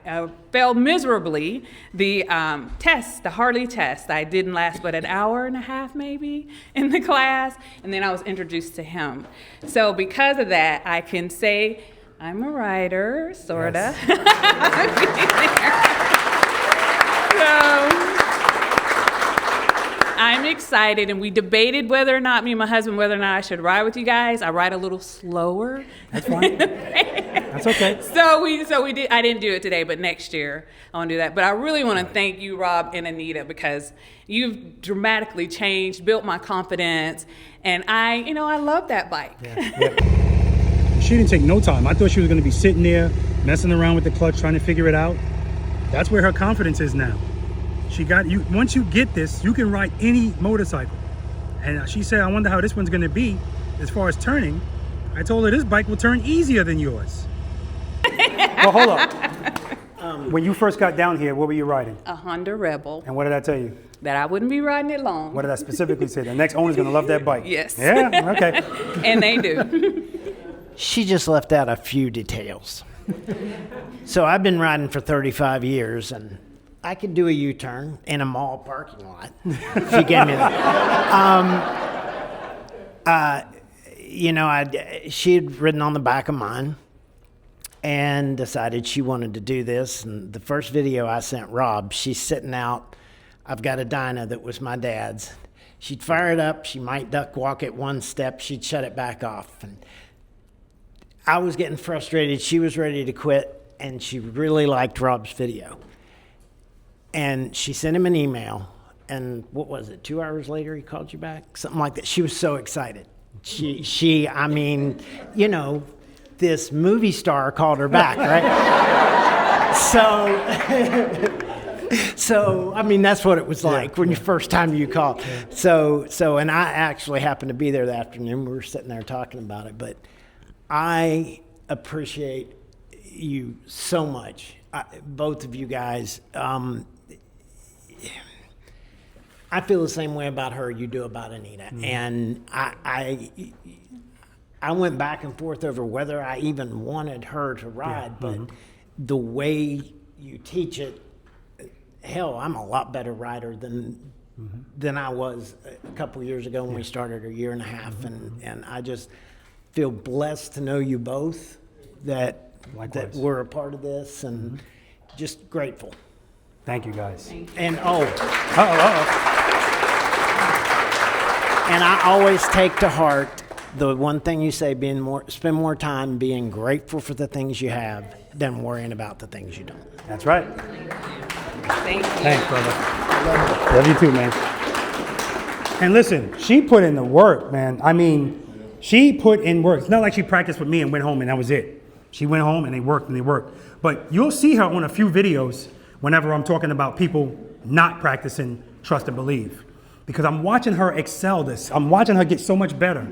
failed miserably the Harley test. I didn't last but an hour and a half maybe in the class, and then I was introduced to him. So because of that, I can say I'm a rider, sorta. So I'm excited, and we debated whether or not, me and my husband, whether or not I should ride with you guys. I ride a little slower. That's fine. That's okay. So we did. I didn't do it today, but next year I want to do that. But I really want to thank you, Rob and Anita, because you've dramatically changed, built my confidence, and I love that bike. Yeah. She didn't take no time. I thought she was going to be sitting there messing around with the clutch, trying to figure it out. That's where her confidence is now. She got you. Once you get this, you can ride any motorcycle. And she said, I wonder how this one's going to be as far as turning. I told her this bike will turn easier than yours. Well, hold up. When you first got down here, what were you riding? A Honda Rebel. And what did I tell you? That I wouldn't be riding it long. What did I specifically say? The next owner's going to love that bike. Yes. Yeah? Okay. And they do. She just left out a few details. So I've been riding for 35 years, and I could do a U-turn in a mall parking lot. She gave me that. She had ridden on the back of mine and decided she wanted to do this. And the first video I sent Rob, she's sitting out. I've got a Dyna that was my dad's. She'd fire it up. She might duck walk it one step. She'd shut it back off. And I was getting frustrated. She was ready to quit, and she really liked Rob's video. And she sent him an email, and what was it, 2 hours later he called you back? Something like that. She was so excited. This movie star called her back, right? So, that's what it was like when the first time you called. And I actually happened to be there that afternoon. We were sitting there talking about it, but I appreciate you so much, both of you guys. I feel the same way about her you do about Anita. And I went back and forth over whether I even wanted her to ride, but the way you teach it, hell, I'm a lot better rider than I was a couple years ago when we started a year and a half, and I just feel blessed to know you both, that we're a part of this, and just grateful. Thank you, guys. And and I always take to heart the one thing you say, spend more time being grateful for the things you have than worrying about the things you don't. That's right. Thank you. Thanks, brother. Love you too, man. And listen, she put in the work, man. I mean, she put in work. It's not like she practiced with me and went home and that was it. She went home and they worked and they worked. But you'll see her on a few videos whenever I'm talking about people not practicing trust and believe. Because I'm watching her excel this. I'm watching her get so much better.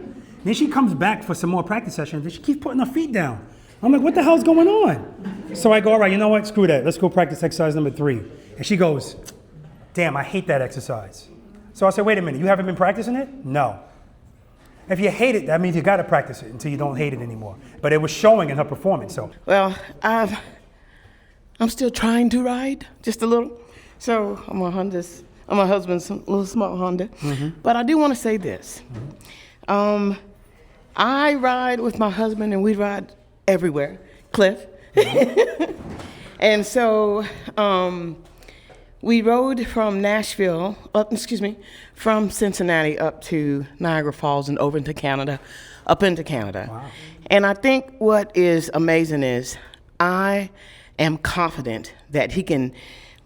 Then she comes back for some more practice sessions and she keeps putting her feet down. I'm like, what the hell's going on? So I go, all right, you know what? Screw that. Let's go practice exercise number 3. And she goes, damn, I hate that exercise. So I said, wait a minute, you haven't been practicing it? No. If you hate it, that means you got to practice it until you don't hate it anymore. But it was showing in her performance. So. Well, I'm still trying to ride, just a little. So I'm my husband's little small Honda. But I do want to say this. I ride with my husband and we ride everywhere, Cliff. And so we rode from from Cincinnati up to Niagara Falls and over into Canada, up into Canada. Wow. And I think what is amazing is I am confident that he can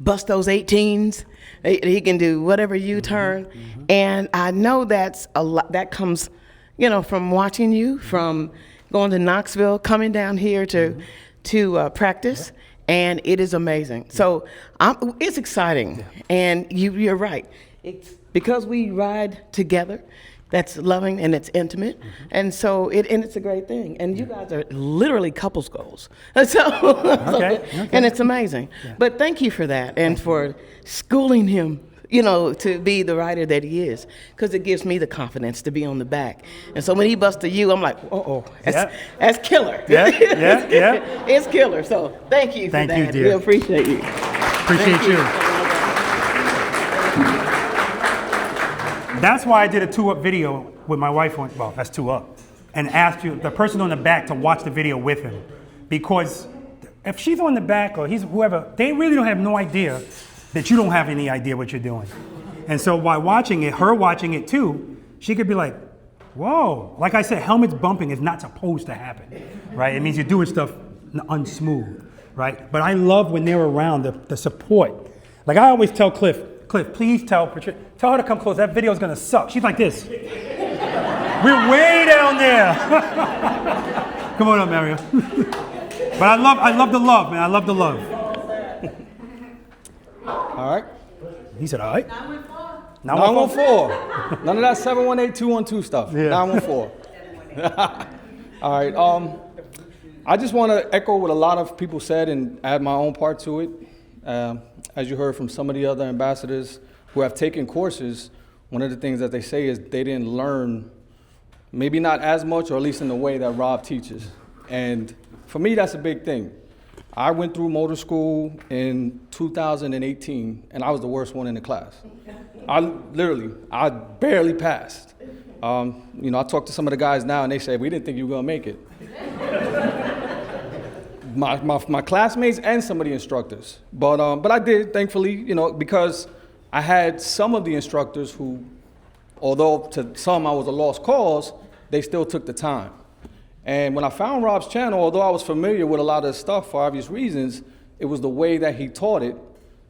bust those 18s, he can do whatever U-turn. And I know that's a lot, that comes, from watching you, from going to Knoxville, coming down here to practice. And it is amazing. So it's exciting. And you're right. It's because we ride together, that's loving and it's intimate. And so it's a great thing. And you guys are literally couples goals. Okay. And it's amazing. Yeah. But thank you for that and for schooling him, to be the rider that he is, because it gives me the confidence to be on the back. And so when he busts a U, I'm like, that's killer. Yeah. It's killer. So thank you for that. Thank you, dear. We appreciate you. Appreciate you. That's why I did a 2-up video with my wife on, well, that's 2 up, and asked the person on the back to watch the video with him. Because if she's on the back or he's whoever, they really don't have no idea that you don't have any idea what you're doing. And so by watching it, her watching it too, she could be like, whoa. Like I said, helmets bumping is not supposed to happen, right? It means you're doing stuff unsmooth, right? But I love when they're around, the support. Like I always tell Cliff, please tell Patricia, tell her to come close. That video is gonna suck. She's like this. We're way down there. Come on up, Mario. But I love the love, man. I love the love. All right. He said, all right. 914. None of that 718-212 stuff. Yeah. 914. All right. I just want to echo what a lot of people said and add my own part to it. As you heard from some of the other ambassadors who have taken courses, one of the things that they say is they didn't learn, maybe not as much, or at least in the way that Rob teaches. And for me, that's a big thing. I went through motor school in 2018, and I was the worst one in the class. I barely passed. I talk to some of the guys now, and they say, we didn't think you were gonna make it. My classmates and some of the instructors. But I did, thankfully, because I had some of the instructors who, although to some I was a lost cause, they still took the time. And when I found Rob's channel, although I was familiar with a lot of stuff for obvious reasons, it was the way that he taught it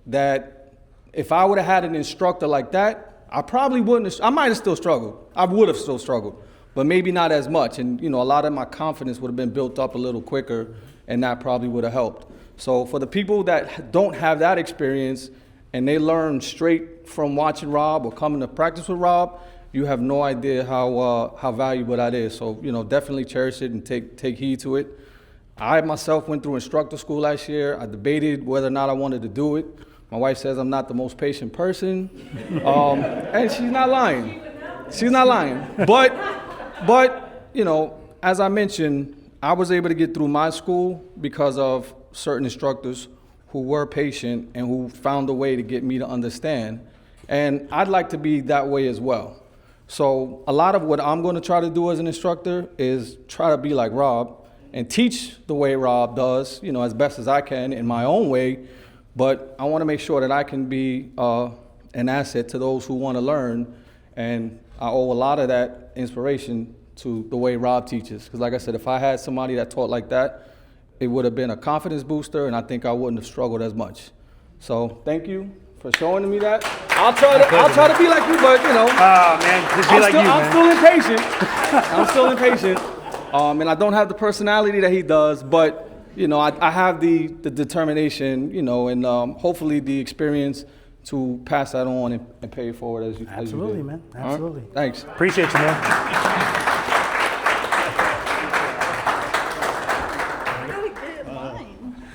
that if I would have had an instructor like that, I probably wouldn't have, I might have still struggled. I would have still struggled, but maybe not as much. And a lot of my confidence would have been built up a little quicker, and that probably would have helped. So for the people that don't have that experience and they learn straight from watching Rob or coming to practice with Rob, you have no idea how valuable that is. So, definitely cherish it and take heed to it. I myself went through instructor school last year. I debated whether or not I wanted to do it. My wife says I'm not the most patient person, and she's not lying. She's not lying. But as I mentioned, I was able to get through my school because of certain instructors who were patient and who found a way to get me to understand. And I'd like to be that way as well. So a lot of what I'm going to try to do as an instructor is try to be like Rob and teach the way Rob does, you know, as best as I can in my own way. But I want to make sure that I can be an asset to those who want to learn. And I owe a lot of that inspiration to the way Rob teaches. Because like I said, if I had somebody that taught like that, it would have been a confidence booster, and I think I wouldn't have struggled as much. So thank you for showing me that. I'll try to be like you, but you know. Oh man, just be like you, man. I'm still impatient. I'm still impatient. And I don't have the personality that he does, but you know, I have the determination, you know, and hopefully the experience to pass that on and pay it forward as you Absolutely, did. man. Absolutely. Right? Thanks. Appreciate you, man.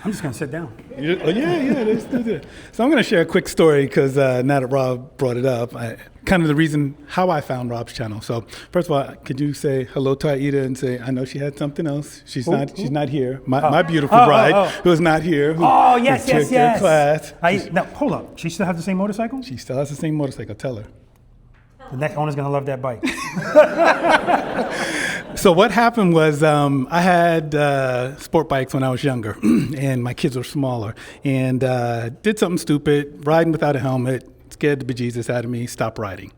I'm just gonna sit down. Yeah, let's do that. So I'm gonna share a quick story because now that Rob brought it up, kind of the reason how I found Rob's channel. So first of all, could you say hello to Anita and say I know she had something else. She's not here. My beautiful bride who is not here. Who yes. Your class. Now hold up. She still has the same motorcycle? She still has the same motorcycle. Tell her. The next owner's gonna love that bike. So what happened was I had sport bikes when I was younger, and my kids were smaller, and did something stupid, riding without a helmet, scared the bejesus out of me, stopped riding.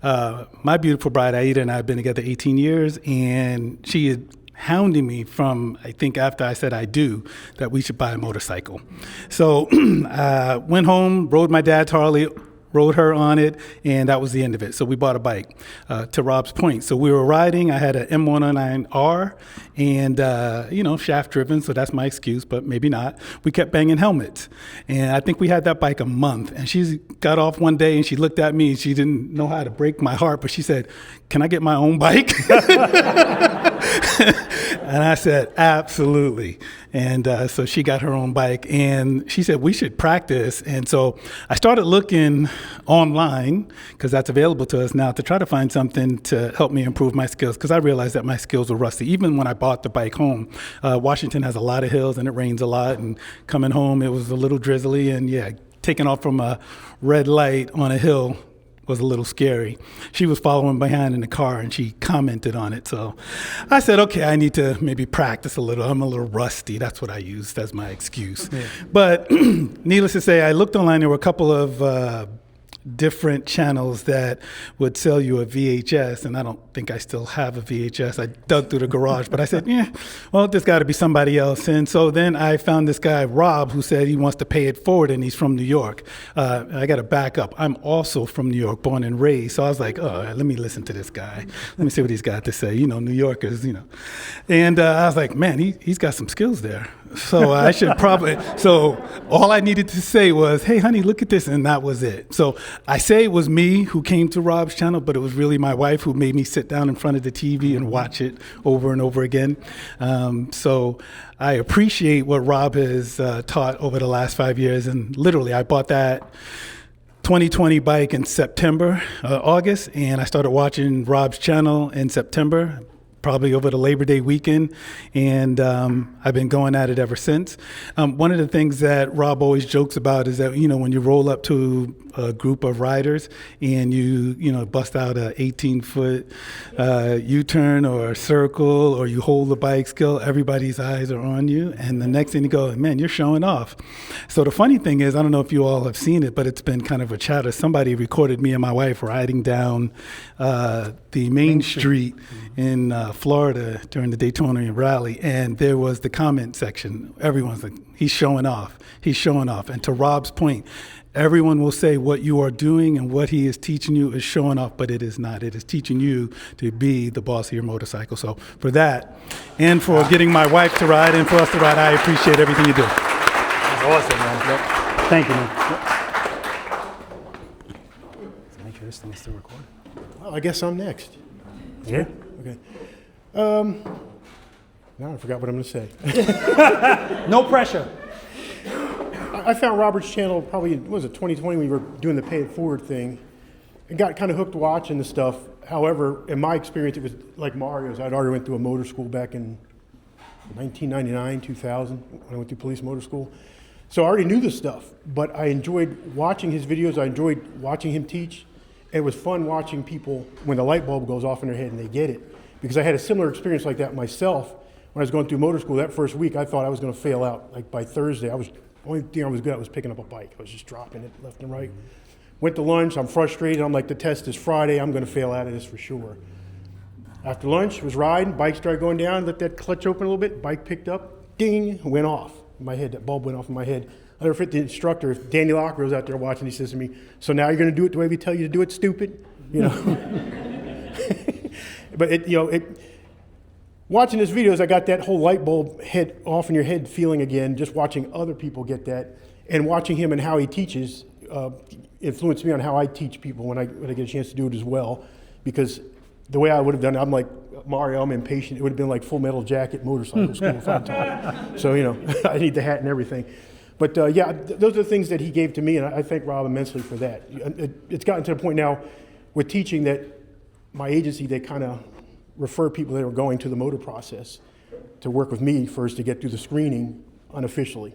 My beautiful bride, Anita, and I have been together 18 years, and she had hounding me from, I think after I said I do, that we should buy a motorcycle. So went home, rode my dad's Harley, rode her on it, and that was the end of it. So we bought a bike, to Rob's point. So we were riding, I had an M109R, and, you know, shaft driven, so that's my excuse, but maybe not. We kept banging helmets. And I think we had that bike a month, and she got off one day and she looked at me and she didn't know how to break my heart, but she said, "Can I get my own bike?" And I said, absolutely. And so she got her own bike, and she said, we should practice. And so I started looking online, because that's available to us now, to try to find something to help me improve my skills, because I realized that my skills were rusty. Even when I bought the bike home, Washington has a lot of hills and it rains a lot, and coming home it was a little drizzly, and yeah, taking off from a red light on a hill was a little scary. She was following behind in the car and she commented on it. So I said, okay, I need to maybe practice a little. I'm a little rusty. That's what I used as my excuse. Yeah. But needless to say, I looked online. There were a couple of different channels that would sell you a VHS, and I don't think I still have a VHS. I dug through the garage, but I said, yeah, well, there's got to be somebody else. And so then I found this guy, Rob, who said he wants to pay it forward, and he's from New York. I got to back up. I'm also from New York, born and raised. So I was like, oh, let me listen to this guy. Let me see what he's got to say. You know, New Yorkers, you know. And I was like, man, he's got some skills there. So I should probably, so all I needed to say was, hey, honey, look at this, and that was it. So I say it was me who came to Rob's channel, but it was really my wife who made me sit down in front of the TV and watch it over and over again. So I appreciate what Rob has taught over the last 5 years, and literally I bought that 2020 bike in September, August, and I started watching Rob's channel in September, probably over the Labor Day weekend, and I've been going at it ever since. One of the things that Rob always jokes about is that, you know, when you roll up to a group of riders and you know, bust out a 18-foot U-turn or a circle, or you hold the bike still, everybody's eyes are on you, and the next thing you go, man, you're showing off. So the funny thing is, I don't know if you all have seen it, but it's been kind of a chatter. Somebody recorded me and my wife riding down the main street in Florida during the Daytona rally, and there was the comment section. Everyone's like, he's showing off. He's showing off. And to Rob's point, everyone will say what you are doing and what he is teaching you is showing off, but it is not. It is teaching you to be the boss of your motorcycle. So for that, and for getting my wife to ride and for us to ride, I appreciate everything you do. That's awesome, man. Yep. Thank you, man. Let's make sure this thing is still recording. Well, I guess I'm next. Yeah. Okay. Now I forgot what I'm going to say. No pressure. I found Robert's channel probably, what was it, 2020, when we were doing the pay it forward thing. I got kind of hooked watching the stuff. However, in my experience, it was like Mario's. I'd already went through a motor school back in 1999, 2000, when I went through police motor school. So I already knew this stuff, but I enjoyed watching his videos. I enjoyed watching him teach. It was fun watching people when the light bulb goes off in their head and they get it. Because I had a similar experience like that myself when I was going through motor school. That first week, I thought I was going to fail out. Like by Thursday, the only thing I was good at was picking up a bike. I was just dropping it left and right. Went to lunch, I'm frustrated. I'm like, the test is Friday. I'm going to fail out of this for sure. After lunch, was riding, bike started going down, let that clutch open a little bit, bike picked up, ding, went off in my head. That bulb went off in my head. I never forget the instructor, if Danny Locker was out there watching, he says to me, so now you're going to do it the way we tell you to do it, stupid? You know. But watching his videos, I got that whole light bulb head off in your head feeling again, just watching other people get that, and watching him and how he teaches influenced me on how I teach people when I get a chance to do it as well. Because the way I would have done it, I'm like Mario, I'm impatient. It would have been like Full Metal Jacket motorcycle school if I taught it. So, I need the hat and everything. But yeah, those are the things that he gave to me, and I thank Rob immensely for that. It's gotten to the point now with teaching that my agency, they kind of refer people that are going to the motor process to work with me first to get through the screening unofficially.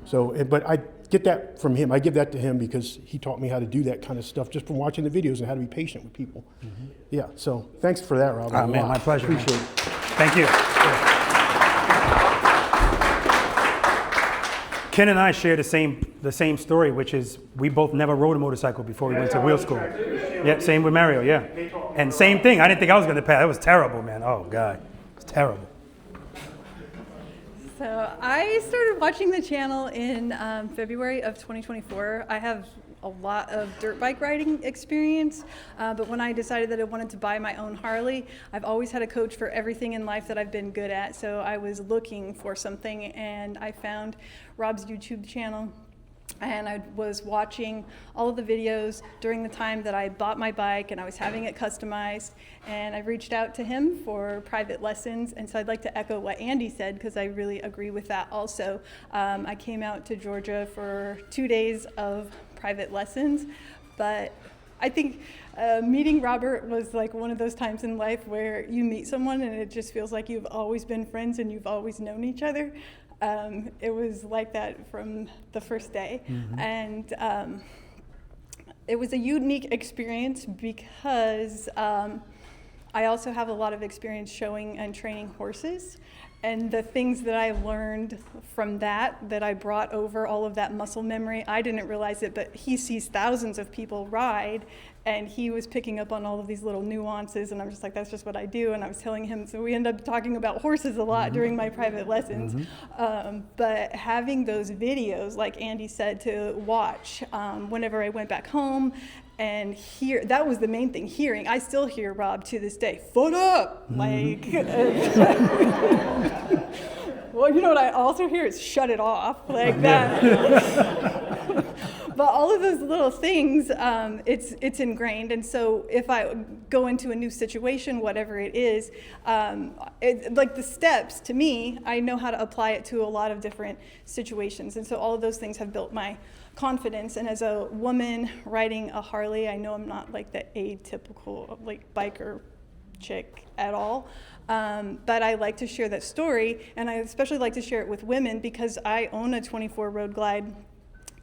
So, but I get that from him. I give that to him because he taught me how to do that kind of stuff just from watching the videos and how to be patient with people. Mm-hmm. Yeah, so thanks for that, Rob. Oh, man, my pleasure. Appreciate it. Thank you. Ken and I share the same story, which is we both never rode a motorcycle before we went to wheel school. Yeah, same with Mario, yeah. And same thing, I didn't think I was gonna pass. It was terrible, man. Oh God, it was terrible. So I started watching the channel in February of 2024. I have a lot of dirt bike riding experience, but when I decided that I wanted to buy my own Harley, I've always had a coach for everything in life that I've been good at, so I was looking for something, and I found Rob's YouTube channel, and I was watching all of the videos during the time that I bought my bike and I was having it customized, and I reached out to him for private lessons. And so I'd like to echo what Andy said, because I really agree with that also. I came out to Georgia for 2 days of private lessons, but I think meeting Robert was like one of those times in life where you meet someone and it just feels like you've always been friends and you've always known each other. It was like that from the first day. Mm-hmm. And it was a unique experience because I also have a lot of experience showing and training horses. And the things that I learned from that I brought over, all of that muscle memory, I didn't realize it, but he sees thousands of people ride, and he was picking up on all of these little nuances, and I'm just like, that's just what I do. And I was telling him, so we ended up talking about horses a lot during my private lessons. Mm-hmm. But having those videos, like Andy said, to watch whenever I went back home, and hear, that was the main thing, hearing. I still hear Rob to this day, foot up, like. Well, you know what I also hear is shut it off, like that. But all of those little things, it's ingrained. And so if I go into a new situation, whatever it is, like the steps, to me, I know how to apply it to a lot of different situations. And so all of those things have built my confidence. And as a woman riding a Harley, I know I'm not like the atypical like biker chick at all. But I like to share that story, and I especially like to share it with women because I own a 24 Road Glide,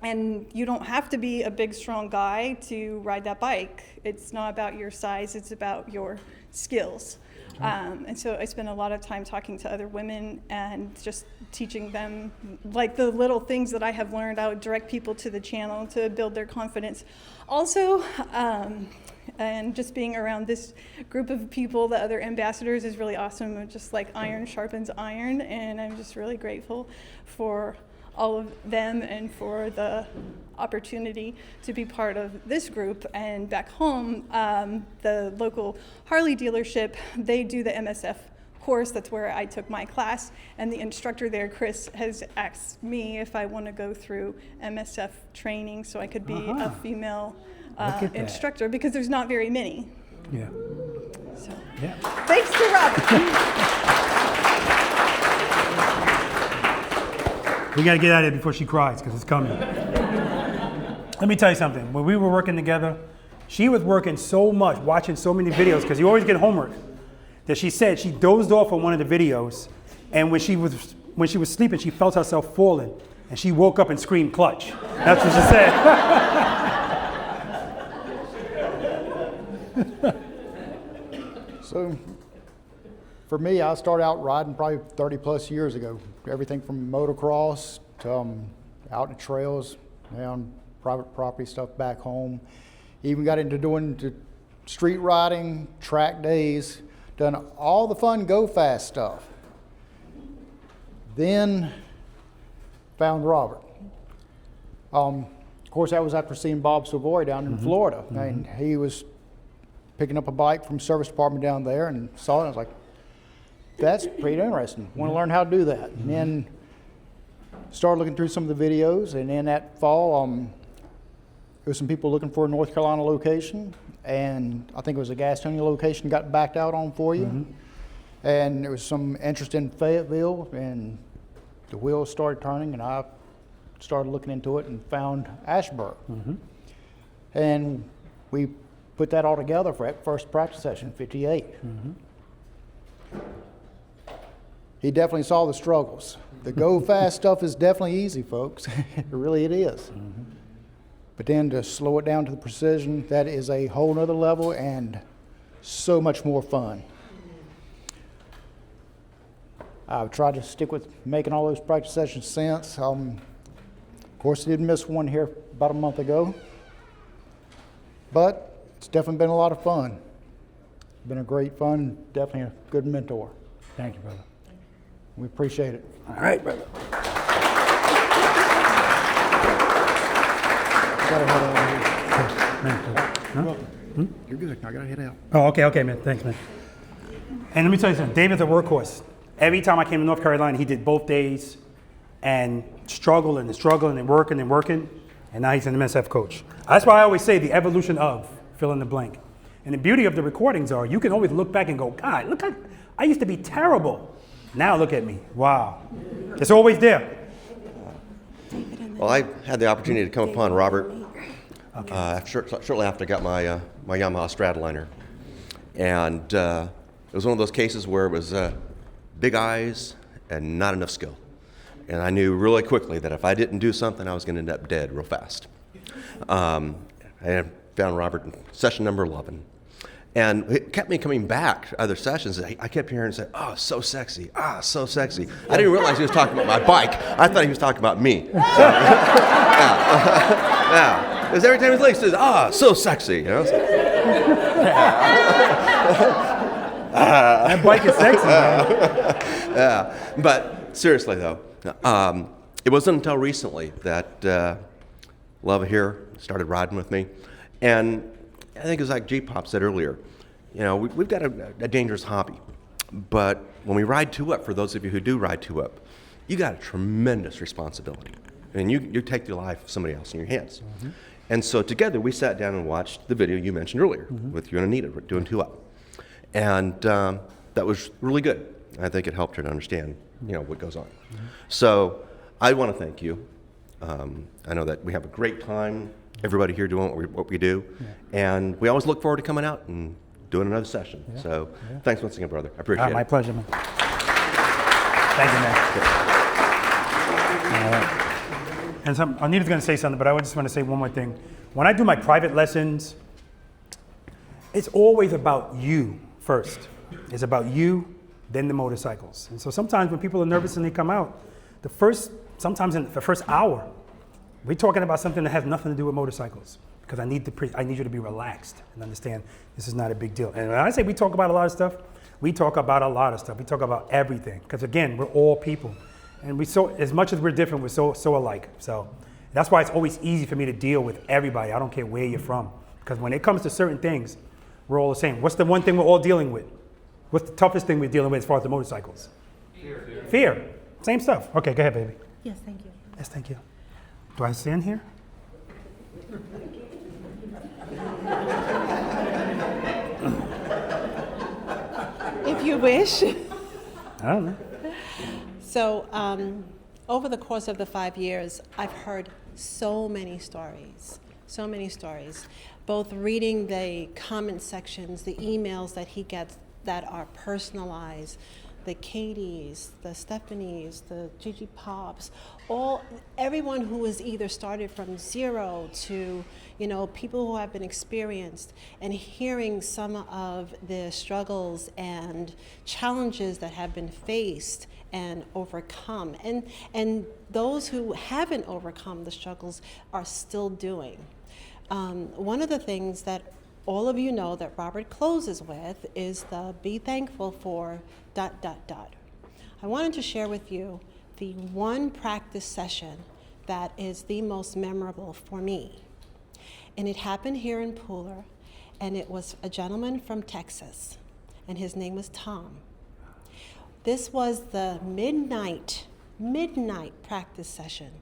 and you don't have to be a big, strong guy to ride that bike. It's not about your size, it's about your skills. And so I spend a lot of time talking to other women and just teaching them like the little things that I have learned. I would direct people to the channel to build their confidence. Also, and just being around this group of people, the other ambassadors, is really awesome. Just like iron sharpens iron, and I'm just really grateful for all of them and for the opportunity to be part of this group. And back home, the local Harley dealership, they do the MSF course. That's where I took my class, and the instructor there, Chris, has asked me if I want to go through MSF training so I could be a female instructor, because there's not very many. Yeah. So, yeah. Thanks to Robert. We got to get out of here before she cries, because it's coming. Let me tell you something. When we were working together, she was working so much, watching so many videos, because you always get homework, that she said she dozed off on one of the videos, and when she was sleeping, she felt herself falling And she woke up and screamed clutch. That's what she said. So, for me, I started out riding probably 30 plus years ago. Everything from motocross to out in the trails, down private property stuff back home. Even got into doing street riding, track days, done all the fun go fast stuff. Then found Robert. Of course, that was after seeing Bob Savoy down in Florida. And he was picking up a bike from service department down there and saw it. I was like, that's pretty interesting. Want to learn how to do that. And then started looking through some of the videos. And then that fall, there was some people looking for a North Carolina location. And I think it was a Gastonia location got backed out on for you. And there was some interest in Fayetteville, and the wheels started turning, and I started looking into it and found Ashburn. And we put that all together for that first practice session, 58. He definitely saw the struggles. The go fast stuff is definitely easy, folks. It is. But then to slow it down to the precision, that is a whole nother level and so much more fun. I've tried to stick with making all those practice sessions since. Of course, I did miss one here about a month ago, but it's definitely been a lot of fun. Been a great fun, definitely a good mentor. Thank you, brother. We appreciate it. All right, brother. You're good. I gotta head out. Oh, okay, man. Thanks, man. And let me tell you something. David's a workhorse. Every time I came to North Carolina, he did both days and struggled and working. And now he's an MSF coach. That's why I always say the evolution of fill in the blank. And the beauty of the recordings are you can always look back and go, God, look, I used to be terrible. Now look at me. Wow. It's always there. Well, I had the opportunity to come upon Robert shortly after I got my my Yamaha Stradliner. And it was one of those cases where it was big eyes and not enough skill. And I knew really quickly that if I didn't do something, I was going to end up dead real fast. I found Robert in session number 11. And it kept me coming back to other sessions. I kept hearing him say, "Oh, so sexy, so sexy." I didn't realize he was talking about my bike. I thought he was talking about me. So, yeah. Because every time his leg says, so sexy, you know. That bike is sexy, man. Yeah, but seriously though, it wasn't until recently that Love here started riding with me, and I think it's like G-Pop said earlier, you know, we've got a dangerous hobby, but when we ride two-up, for those of you who do ride two-up, you got a tremendous responsibility. I mean, you take the life of somebody else in your hands. And so together we sat down and watched the video you mentioned earlier with you and Anita doing two-up. And that was really good. I think it helped her to understand, you know, what goes on. So I want to thank you. I know that we have a great time, everybody here doing what we do. And we always look forward to coming out and doing another session. So thanks once again, brother. I appreciate it. My pleasure, man. Thank you, man. All right. And Anita's going to say something, but I just want to say one more thing. When I do my private lessons, it's always about you first. It's about you, then the motorcycles. And so sometimes when people are nervous and they come out, sometimes in the first hour, we're talking about something that has nothing to do with motorcycles, because I need you to be relaxed and understand this is not a big deal. And when I say we talk about a lot of stuff, we talk about a lot of stuff. We talk about everything, because again, we're all people. And as much as we're different, we're so alike. So that's why it's always easy for me to deal with everybody. I don't care where you're from, because when it comes to certain things, we're all the same. What's the one thing we're all dealing with? What's the toughest thing we're dealing with as far as the motorcycles? Fear. Same stuff. Okay, go ahead, baby. Yes, thank you. Yes, thank you. Do I stand here? If you wish. I don't know. So over the course of the 5 years, I've heard so many stories, both reading the comment sections, the emails that he gets that are personalized, the Katies, the Stephanies, the Gigi Pops, everyone who has either started from zero to, people who have been experienced, and hearing some of the struggles and challenges that have been faced and overcome, and those who haven't overcome the struggles are still doing. One of the things that all of you know that Robert closes with is the be thankful for ... I wanted to share with you the one practice session that is the most memorable for me. And it happened here in Pooler, and it was a gentleman from Texas, and his name was Tom. This was the midnight practice session.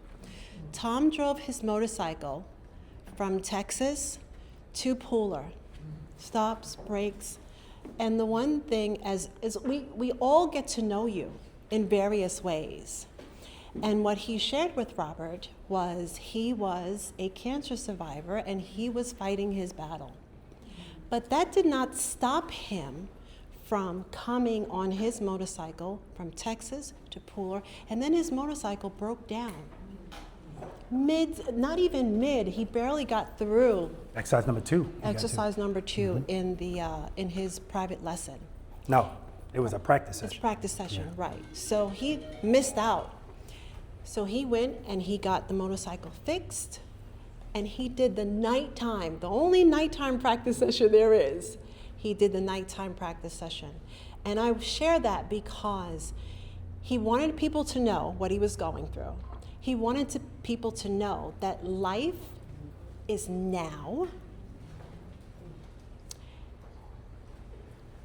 Tom drove his motorcycle from Texas to Pooler, stops, breaks, and the one thing is we all get to know you in various ways. And what he shared with Robert was he was a cancer survivor and he was fighting his battle. But that did not stop him from coming on his motorcycle from Texas to Pooler, and then his motorcycle broke down. Not even mid, he barely got through Exercise number 2. exercise number 2 in his private lesson. No, it was a practice It's session. practice session, right. So he missed out. So he went and he got the motorcycle fixed, and he did the nighttime, the only nighttime practice session there is. He did the nighttime practice session. And I share that because he wanted people to know what he was going through. He wanted people to know that life is now,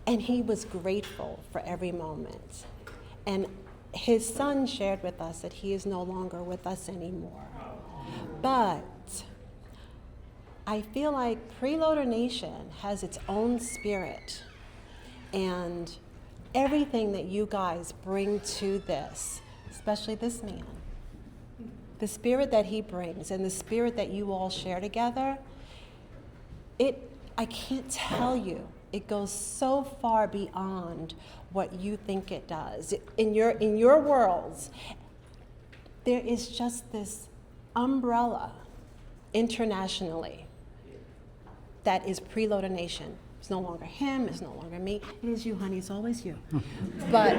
and he was grateful for every moment. And his son shared with us that he is no longer with us anymore. But I feel like Preloader Nation has its own spirit, and everything that you guys bring to this, especially this man, the spirit that he brings and the spirit that you all share together, I can't tell you, it goes so far beyond what you think it does. In your worlds, there is just this umbrella internationally that is Preloader Nation. It's no longer him, it's no longer me. It is you, honey, it's always you. But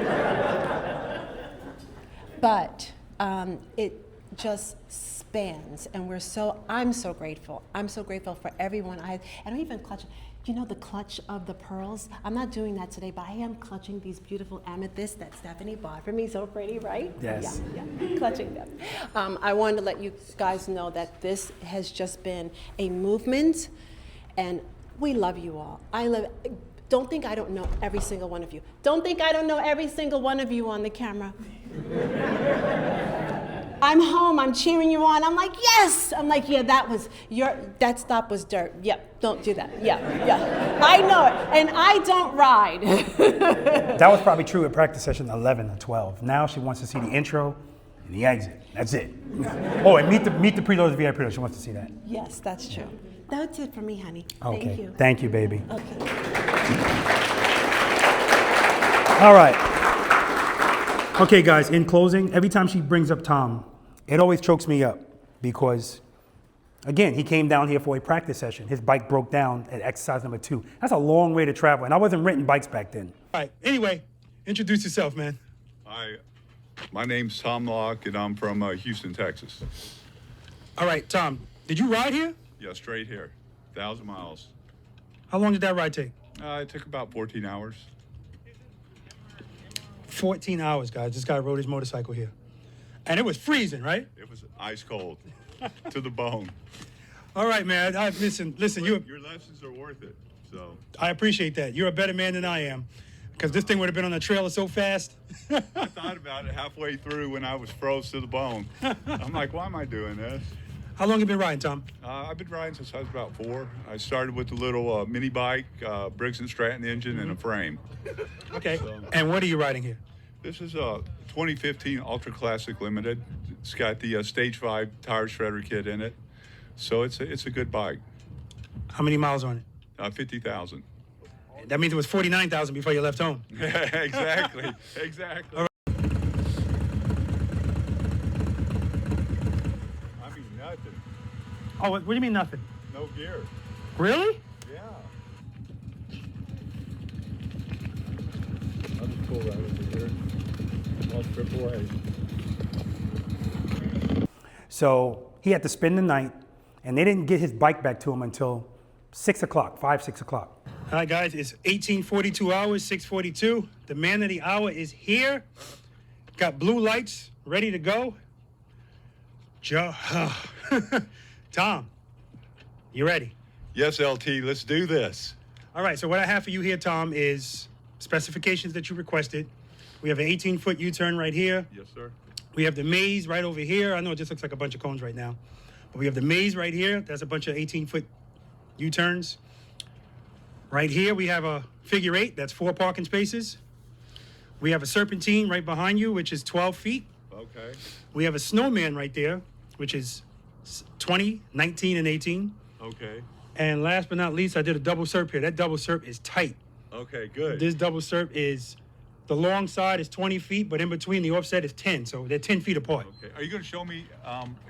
it just spans, and I'm so grateful. I'm so grateful for everyone. I don't even clutch, the clutch of the pearls? I'm not doing that today, but I am clutching these beautiful amethysts that Stephanie bought for me. So pretty, right? Yes. Yeah, clutching them. I wanted to let you guys know that this has just been a movement, and we love you all. Don't think I don't know every single one of you. Don't think I don't know every single one of you on the camera. I'm home, I'm cheering you on. I'm like, yes! I'm like, yeah, that stop was dirt. Yep, don't do that. Yeah. I know it, and I don't ride. That was probably true at practice session 11 or 12. Now she wants to see the intro and the exit. That's it. Oh, and meet the preloaders, V.I.Preloaders. She wants to see that. Yes, that's true. That's it for me, honey. Okay. Thank you. Thank you, baby. Okay. All right. Okay, guys, in closing, every time she brings up Tom, it always chokes me up because, again, he came down here for a practice session. His bike broke down at exercise number 2. That's a long way to travel, and I wasn't renting bikes back then. All right, anyway, introduce yourself, man. Hi, my name's Tom Locke, and I'm from Houston, Texas. All right, Tom, did you ride here? Yeah, straight here, 1,000 miles. How long did that ride take? It took about 14 hours. 14 hours, guys. This guy rode his motorcycle here. And it was freezing, right? It was ice cold, to the bone. All right, man. Listen. Your lessons are worth it. So I appreciate that. You're a better man than I am, because this thing would have been on the trailer so fast. I thought about it halfway through when I was froze to the bone. I'm like, why am I doing this? How long have you been riding, Tom? I've been riding since I was about 4. I started with a little mini bike, Briggs & Stratton engine, and a frame. Okay. And what are you riding here? This is a 2015 Ultra Classic Limited. It's got the Stage 5 tire shredder kit in it. So it's a good bike. How many miles on it? 50,000. That means it was 49,000 before you left home. Exactly. Exactly. All right. I mean, nothing. Oh, what do you mean nothing? No gear. Really? Yeah. I'll just pull that over here. I'll strip away. So he had to spend the night, and they didn't get his bike back to him until 6 o'clock, 6 o'clock. All right, guys, it's 18:42 hours, 6:42. The man of the hour is here. Got blue lights, ready to go. Tom, you ready? Yes, LT, let's do this. All right, so what I have for you here, Tom, is specifications that you requested. We have an 18-foot U-turn right here. Yes, sir. We have the maze right over here. I know it just looks like a bunch of cones right now. But we have the maze right here. That's a bunch of 18-foot U-turns. Right here, we have a figure 8. That's 4 parking spaces. We have a serpentine right behind you, which is 12 feet. Okay. We have a snowman right there, which is 20, 19, and 18. Okay. And last but not least, I did a double serp here. That double serp is tight. Okay, good. This double serp is, the long side is 20 feet, but in between the offset is 10, so they're 10 feet apart. Okay. Are you going to show me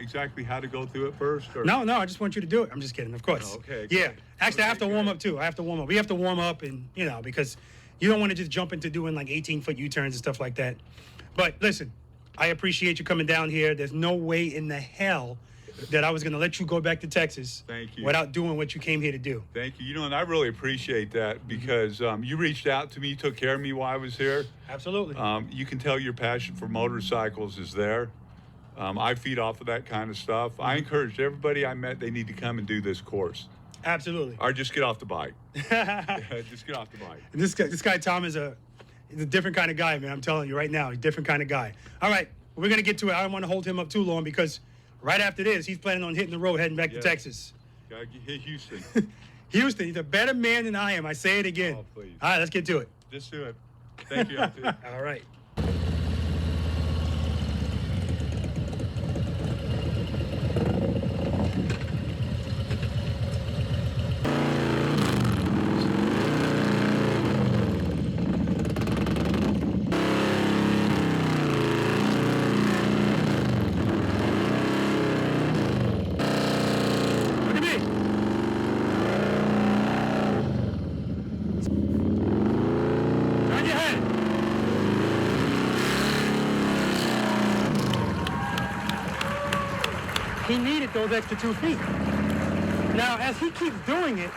exactly how to go through it first? Or? No, I just want you to do it. I'm just kidding, of course. Okay. Yeah. Good. Actually, I have to warm up too. I have to warm up. We have to warm up and, because you don't want to just jump into doing like 18-foot U-turns and stuff like that. But listen, I appreciate you coming down here. There's no way in the hell that I was going to let you go back to Texas without doing what you came here to do. Thank you. And I really appreciate that because you reached out to me, you took care of me while I was here. Absolutely. You can tell your passion for motorcycles is there. I feed off of that kind of stuff. I encouraged everybody I met, they need to come and do this course. Absolutely. Or just get off the bike. Just get off the bike. And this guy, Tom, is a different kind of guy, man. I'm telling you right now, he's a different kind of guy. All right, we're going to get to it. I don't want to hold him up too long because right after this, he's planning on hitting the road, heading back to Texas. Gotta hit Houston. Houston, he's a better man than I am. I say it again. Oh, please. All right, let's get to it. Just do it. Thank you, LT. All right. He needed those extra 2 feet. Now, as he keeps doing it,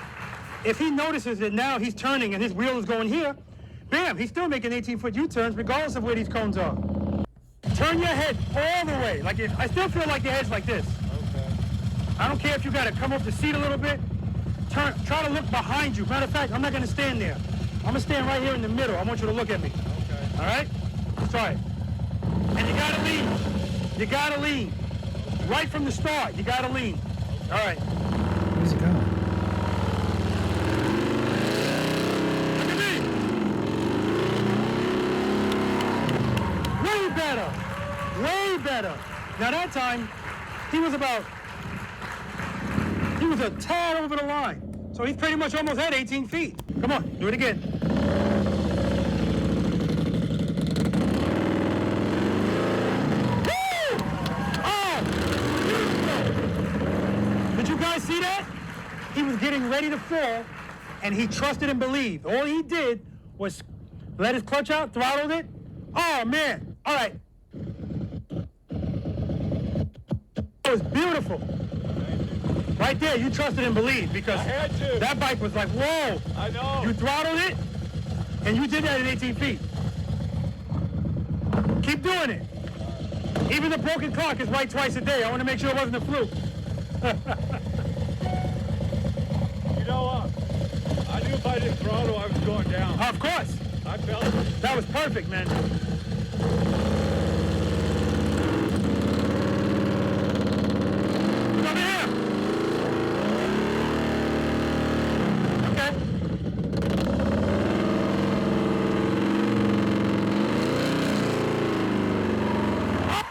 if he notices that now he's turning and his wheel is going here, bam, he's still making 18-foot U-turns regardless of where these cones are. Turn your head all the way. I still feel like your head's like this. Okay. I don't care if you got to come up the seat a little bit. Try to look behind you. Matter of fact, I'm not going to stand there. I'm going to stand right here in the middle. I want you to look at me. Okay. All right? Let's try it. And you got to lean. You got to lean. Right from the start, you gotta lean. All right. Where's it going? Look at me. Way better. Way better. Now that time, he was a tad over the line. So he's pretty much almost at 18 feet. Come on, do it again. See that? He was getting ready to fall, and he trusted and believed. All he did was let his clutch out, throttled it. Oh, man. All right. It was beautiful. Right there, you trusted and believed because that bike was like, whoa. I know. You throttled it, and you did that at 18 feet. Keep doing it. Even the broken clock is right twice a day. I want to make sure it wasn't a fluke. You know what? I knew if I didn't throttle, I was going down. Of course. I felt it. That was perfect, man. Come here. Okay.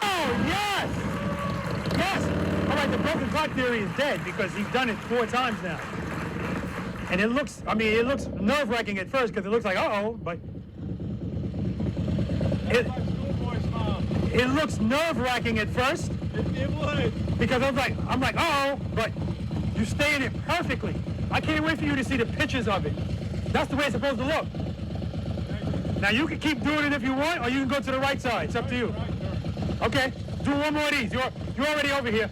Oh, yes. Yes. All right, the broken clock theory is dead because he's done it 4 times now. And it looks nerve-wracking at first because it looks like, uh-oh, but it looks nerve-wracking at first. It would. Because I'm like, uh-oh, but you stay in it perfectly. I can't wait for you to see the pictures of it. That's the way it's supposed to look. Now you can keep doing it if you want, or you can go to the right side. It's up to you. Okay, do one more of these. You're already over here.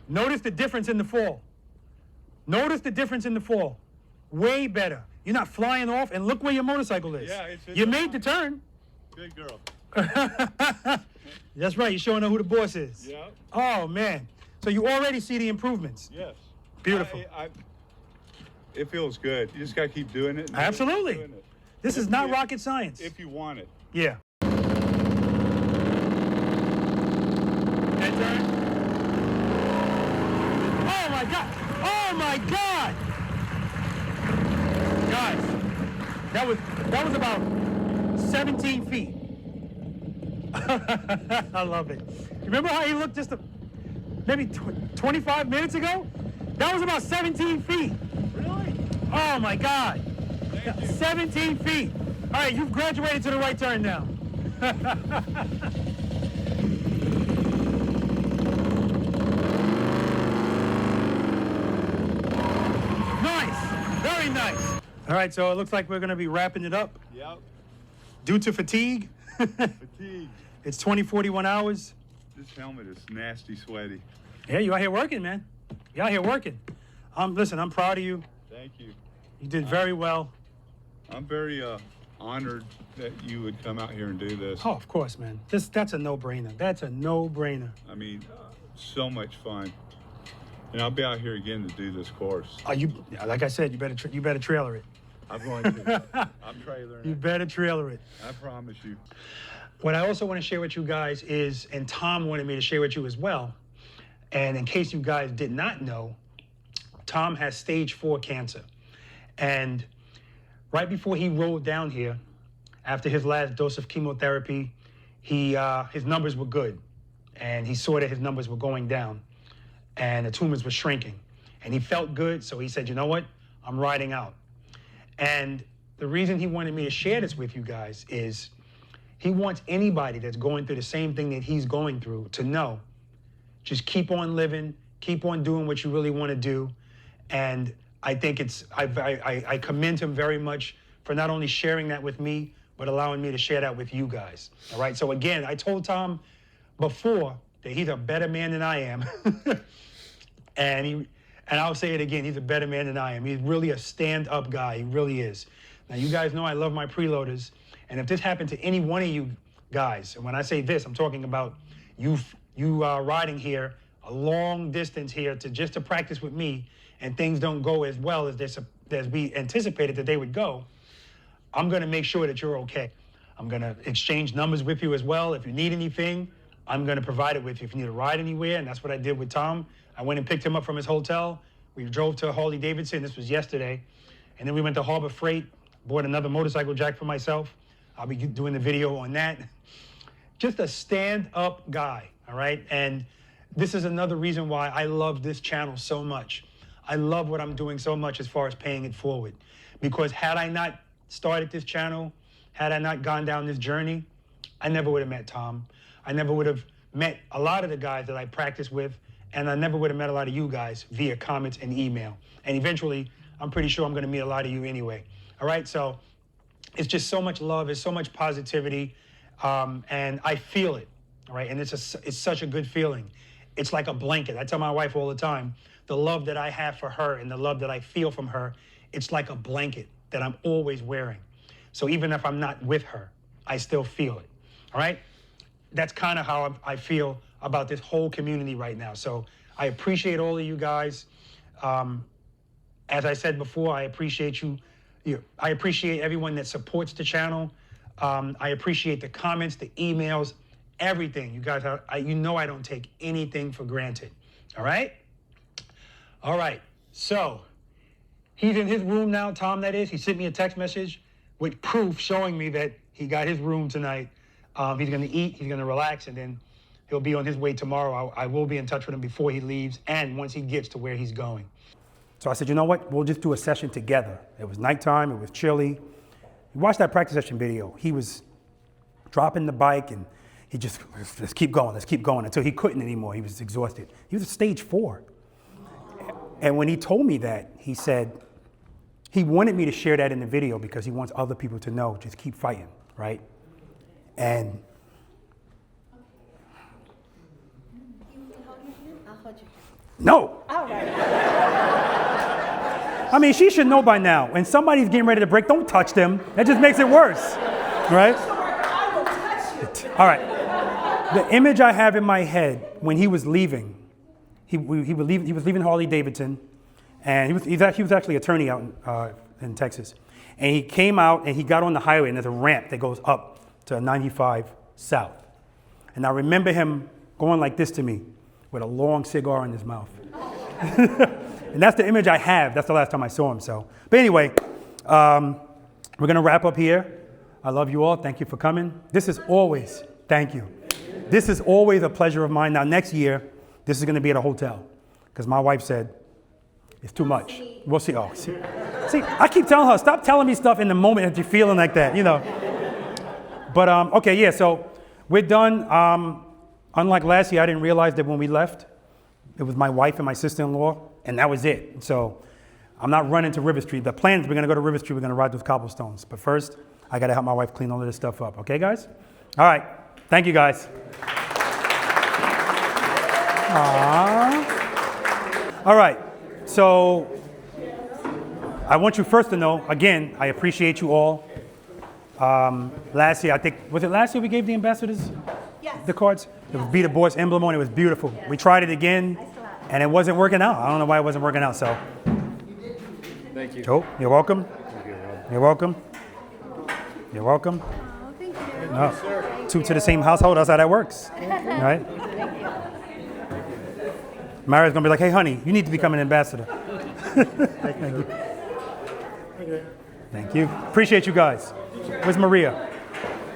Notice the difference in the fall. Notice the difference in the fall. Way better. You're not flying off, and look where your motorcycle is. Yeah, you made the turn. Good girl. That's right. You're showing her who the boss is. Yeah. Oh, man. So you already see the improvements. Yes. Beautiful. It feels good. You just got to keep doing it. Absolutely. Doing it. This is not rocket science. If you want it. Yeah. Head turn. Oh, my God. Oh, my God. Guys, that was about 17 feet. I love it. Remember how he looked just maybe 25 minutes ago? That was about 17 feet. Really? Oh my God. Thank you. 17 feet. All right, you've graduated to the right turn now. Nice. Very nice. All right, so it looks like we're going to be wrapping it up. Yep. Due to fatigue. Fatigue. It's 21 hours. This helmet is nasty sweaty. Yeah, you out here working, man. You out here working. Listen, I'm proud of you. Thank you. You did very well. I'm very honored that you would come out here and do this. Oh, of course, man. That's a no-brainer. That's a no-brainer. I mean, so much fun. And I'll be out here again to do this course. Like I said, you better trailer it. I'm going to. I'm trailering You it. better trailer it. I promise you. What I also want to share with you guys is, and Tom wanted me to share with you as well, and in case you guys did not know, Tom has stage 4 cancer. And right before he rolled down here, after his last dose of chemotherapy, his numbers were good. And he saw that his numbers were going down and the tumors were shrinking. And he felt good, so he said, you know what? I'm riding out. And the reason he wanted me to share this with you guys is he wants anybody that's going through the same thing that he's going through to know, just keep on living, keep on doing what you really want to do. And I think I commend him very much for not only sharing that with me, but allowing me to share that with you guys. All right, so again, I told Tom before that he's a better man than I am. And I'll say it again, he's a better man than I am. He's really a stand-up guy, he really is. Now, you guys know I love my preloaders, and if this happened to any one of you guys, and when I say this, I'm talking about you riding here a long distance here just to practice with me, and things don't go as well as we anticipated that they would go, I'm gonna make sure that you're okay. I'm gonna exchange numbers with you as well. If you need anything, I'm gonna provide it with you. If you need a ride anywhere, and that's what I did with Tom. I went and picked him up from his hotel. We drove to Harley-Davidson, this was yesterday. And then we went to Harbor Freight, bought another motorcycle jack for myself. I'll be doing the video on that. Just a stand-up guy, all right? And this is another reason why I love this channel so much. I love what I'm doing so much as far as paying it forward. Because had I not started this channel, had I not gone down this journey, I never would have met Tom. I never would have met a lot of the guys that I practice with, and I never would have met a lot of you guys via comments and email. And eventually, I'm pretty sure I'm gonna meet a lot of you anyway. All right, so it's just so much love, it's so much positivity, and I feel it, all right? And it's such a good feeling. It's like a blanket. I tell my wife all the time, the love that I have for her and the love that I feel from her, it's like a blanket that I'm always wearing. So even if I'm not with her, I still feel it, all right? That's kind of how I feel about this whole community right now. So I appreciate all of you guys. As I said before, I appreciate you. I appreciate everyone that supports the channel. I appreciate the comments, the emails, everything. You guys, you know I don't take anything for granted, all right? All right, So, he's in his room now, Tom that is. He sent me a text message with proof showing me that he got his room tonight. He's gonna eat, he's gonna relax, and then he'll be on his way tomorrow. I will be in touch with him before he leaves and once he gets to where he's going. So I said, you know what? We'll just do a session together. It was nighttime, it was chilly. We watched that practice session video. He was dropping the bike and he just, let's keep going until he couldn't anymore. He was exhausted. He was at stage 4. And when he told me that, he said, he wanted me to share that in the video because he wants other people to know, just keep fighting, right? And no. All right. I mean, she should know by now. When somebody's getting ready to break, don't touch them. That just makes it worse, right? All right. The image I have in my head when he was leaving, he was leaving Harley-Davidson, and he was actually an attorney out in Texas. And he came out and he got on the highway, and there's a ramp that goes up to 95 South. And I remember him going like this to me with a long cigar in his mouth. And that's the image I have. That's the last time I saw him. So, but anyway, we're going to wrap up here. I love you all. Thank you for coming. This is always, thank you. This is always a pleasure of mine. Now, next year, this is going to be at a hotel because my wife said it's too much. We'll see. Oh, see, I keep telling her, stop telling me stuff in the moment that you're feeling like that, you know. But, okay, yeah, so we're done. Unlike last year, I didn't realize that when we left, it was my wife and my sister-in-law, and that was it. So I'm not running to River Street. The plan is we're going to go to River Street. We're going to ride those cobblestones. But first, I got to help my wife clean all of this stuff up. Okay, guys? All right. Thank you, guys. All right. So I want you first to know, again, I appreciate you all. Last year, I think, was it last year we gave the ambassadors the cards? It was Be the Boss emblem on it. It was beautiful. We tried it again, and it wasn't working out. I don't know why it wasn't working out, so. Thank you. Joe, you're welcome. You're welcome. You're welcome. No. 2 to the same household, that's how that works. Right? Maria's gonna be like, hey honey, you need to become an ambassador. Thank you. Thank you. Appreciate you guys. Where's Maria?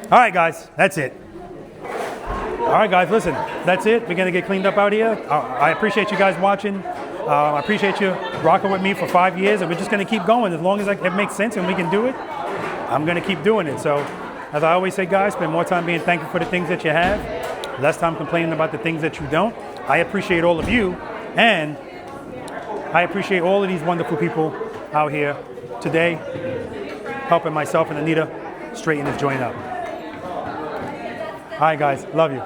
All right, guys, that's it. All right, guys, listen, that's it. We're gonna get cleaned up out here. I appreciate you guys watching. I appreciate you rocking with me for 5 years, and we're just gonna keep going as long as it makes sense and we can do it. I'm gonna keep doing it. So, as I always say, guys, spend more time being thankful for the things that you have, less time complaining about the things that you don't. I appreciate all of you, and I appreciate all of these wonderful people out here today, helping myself and Anita straighten this joint up. All right, guys, love you.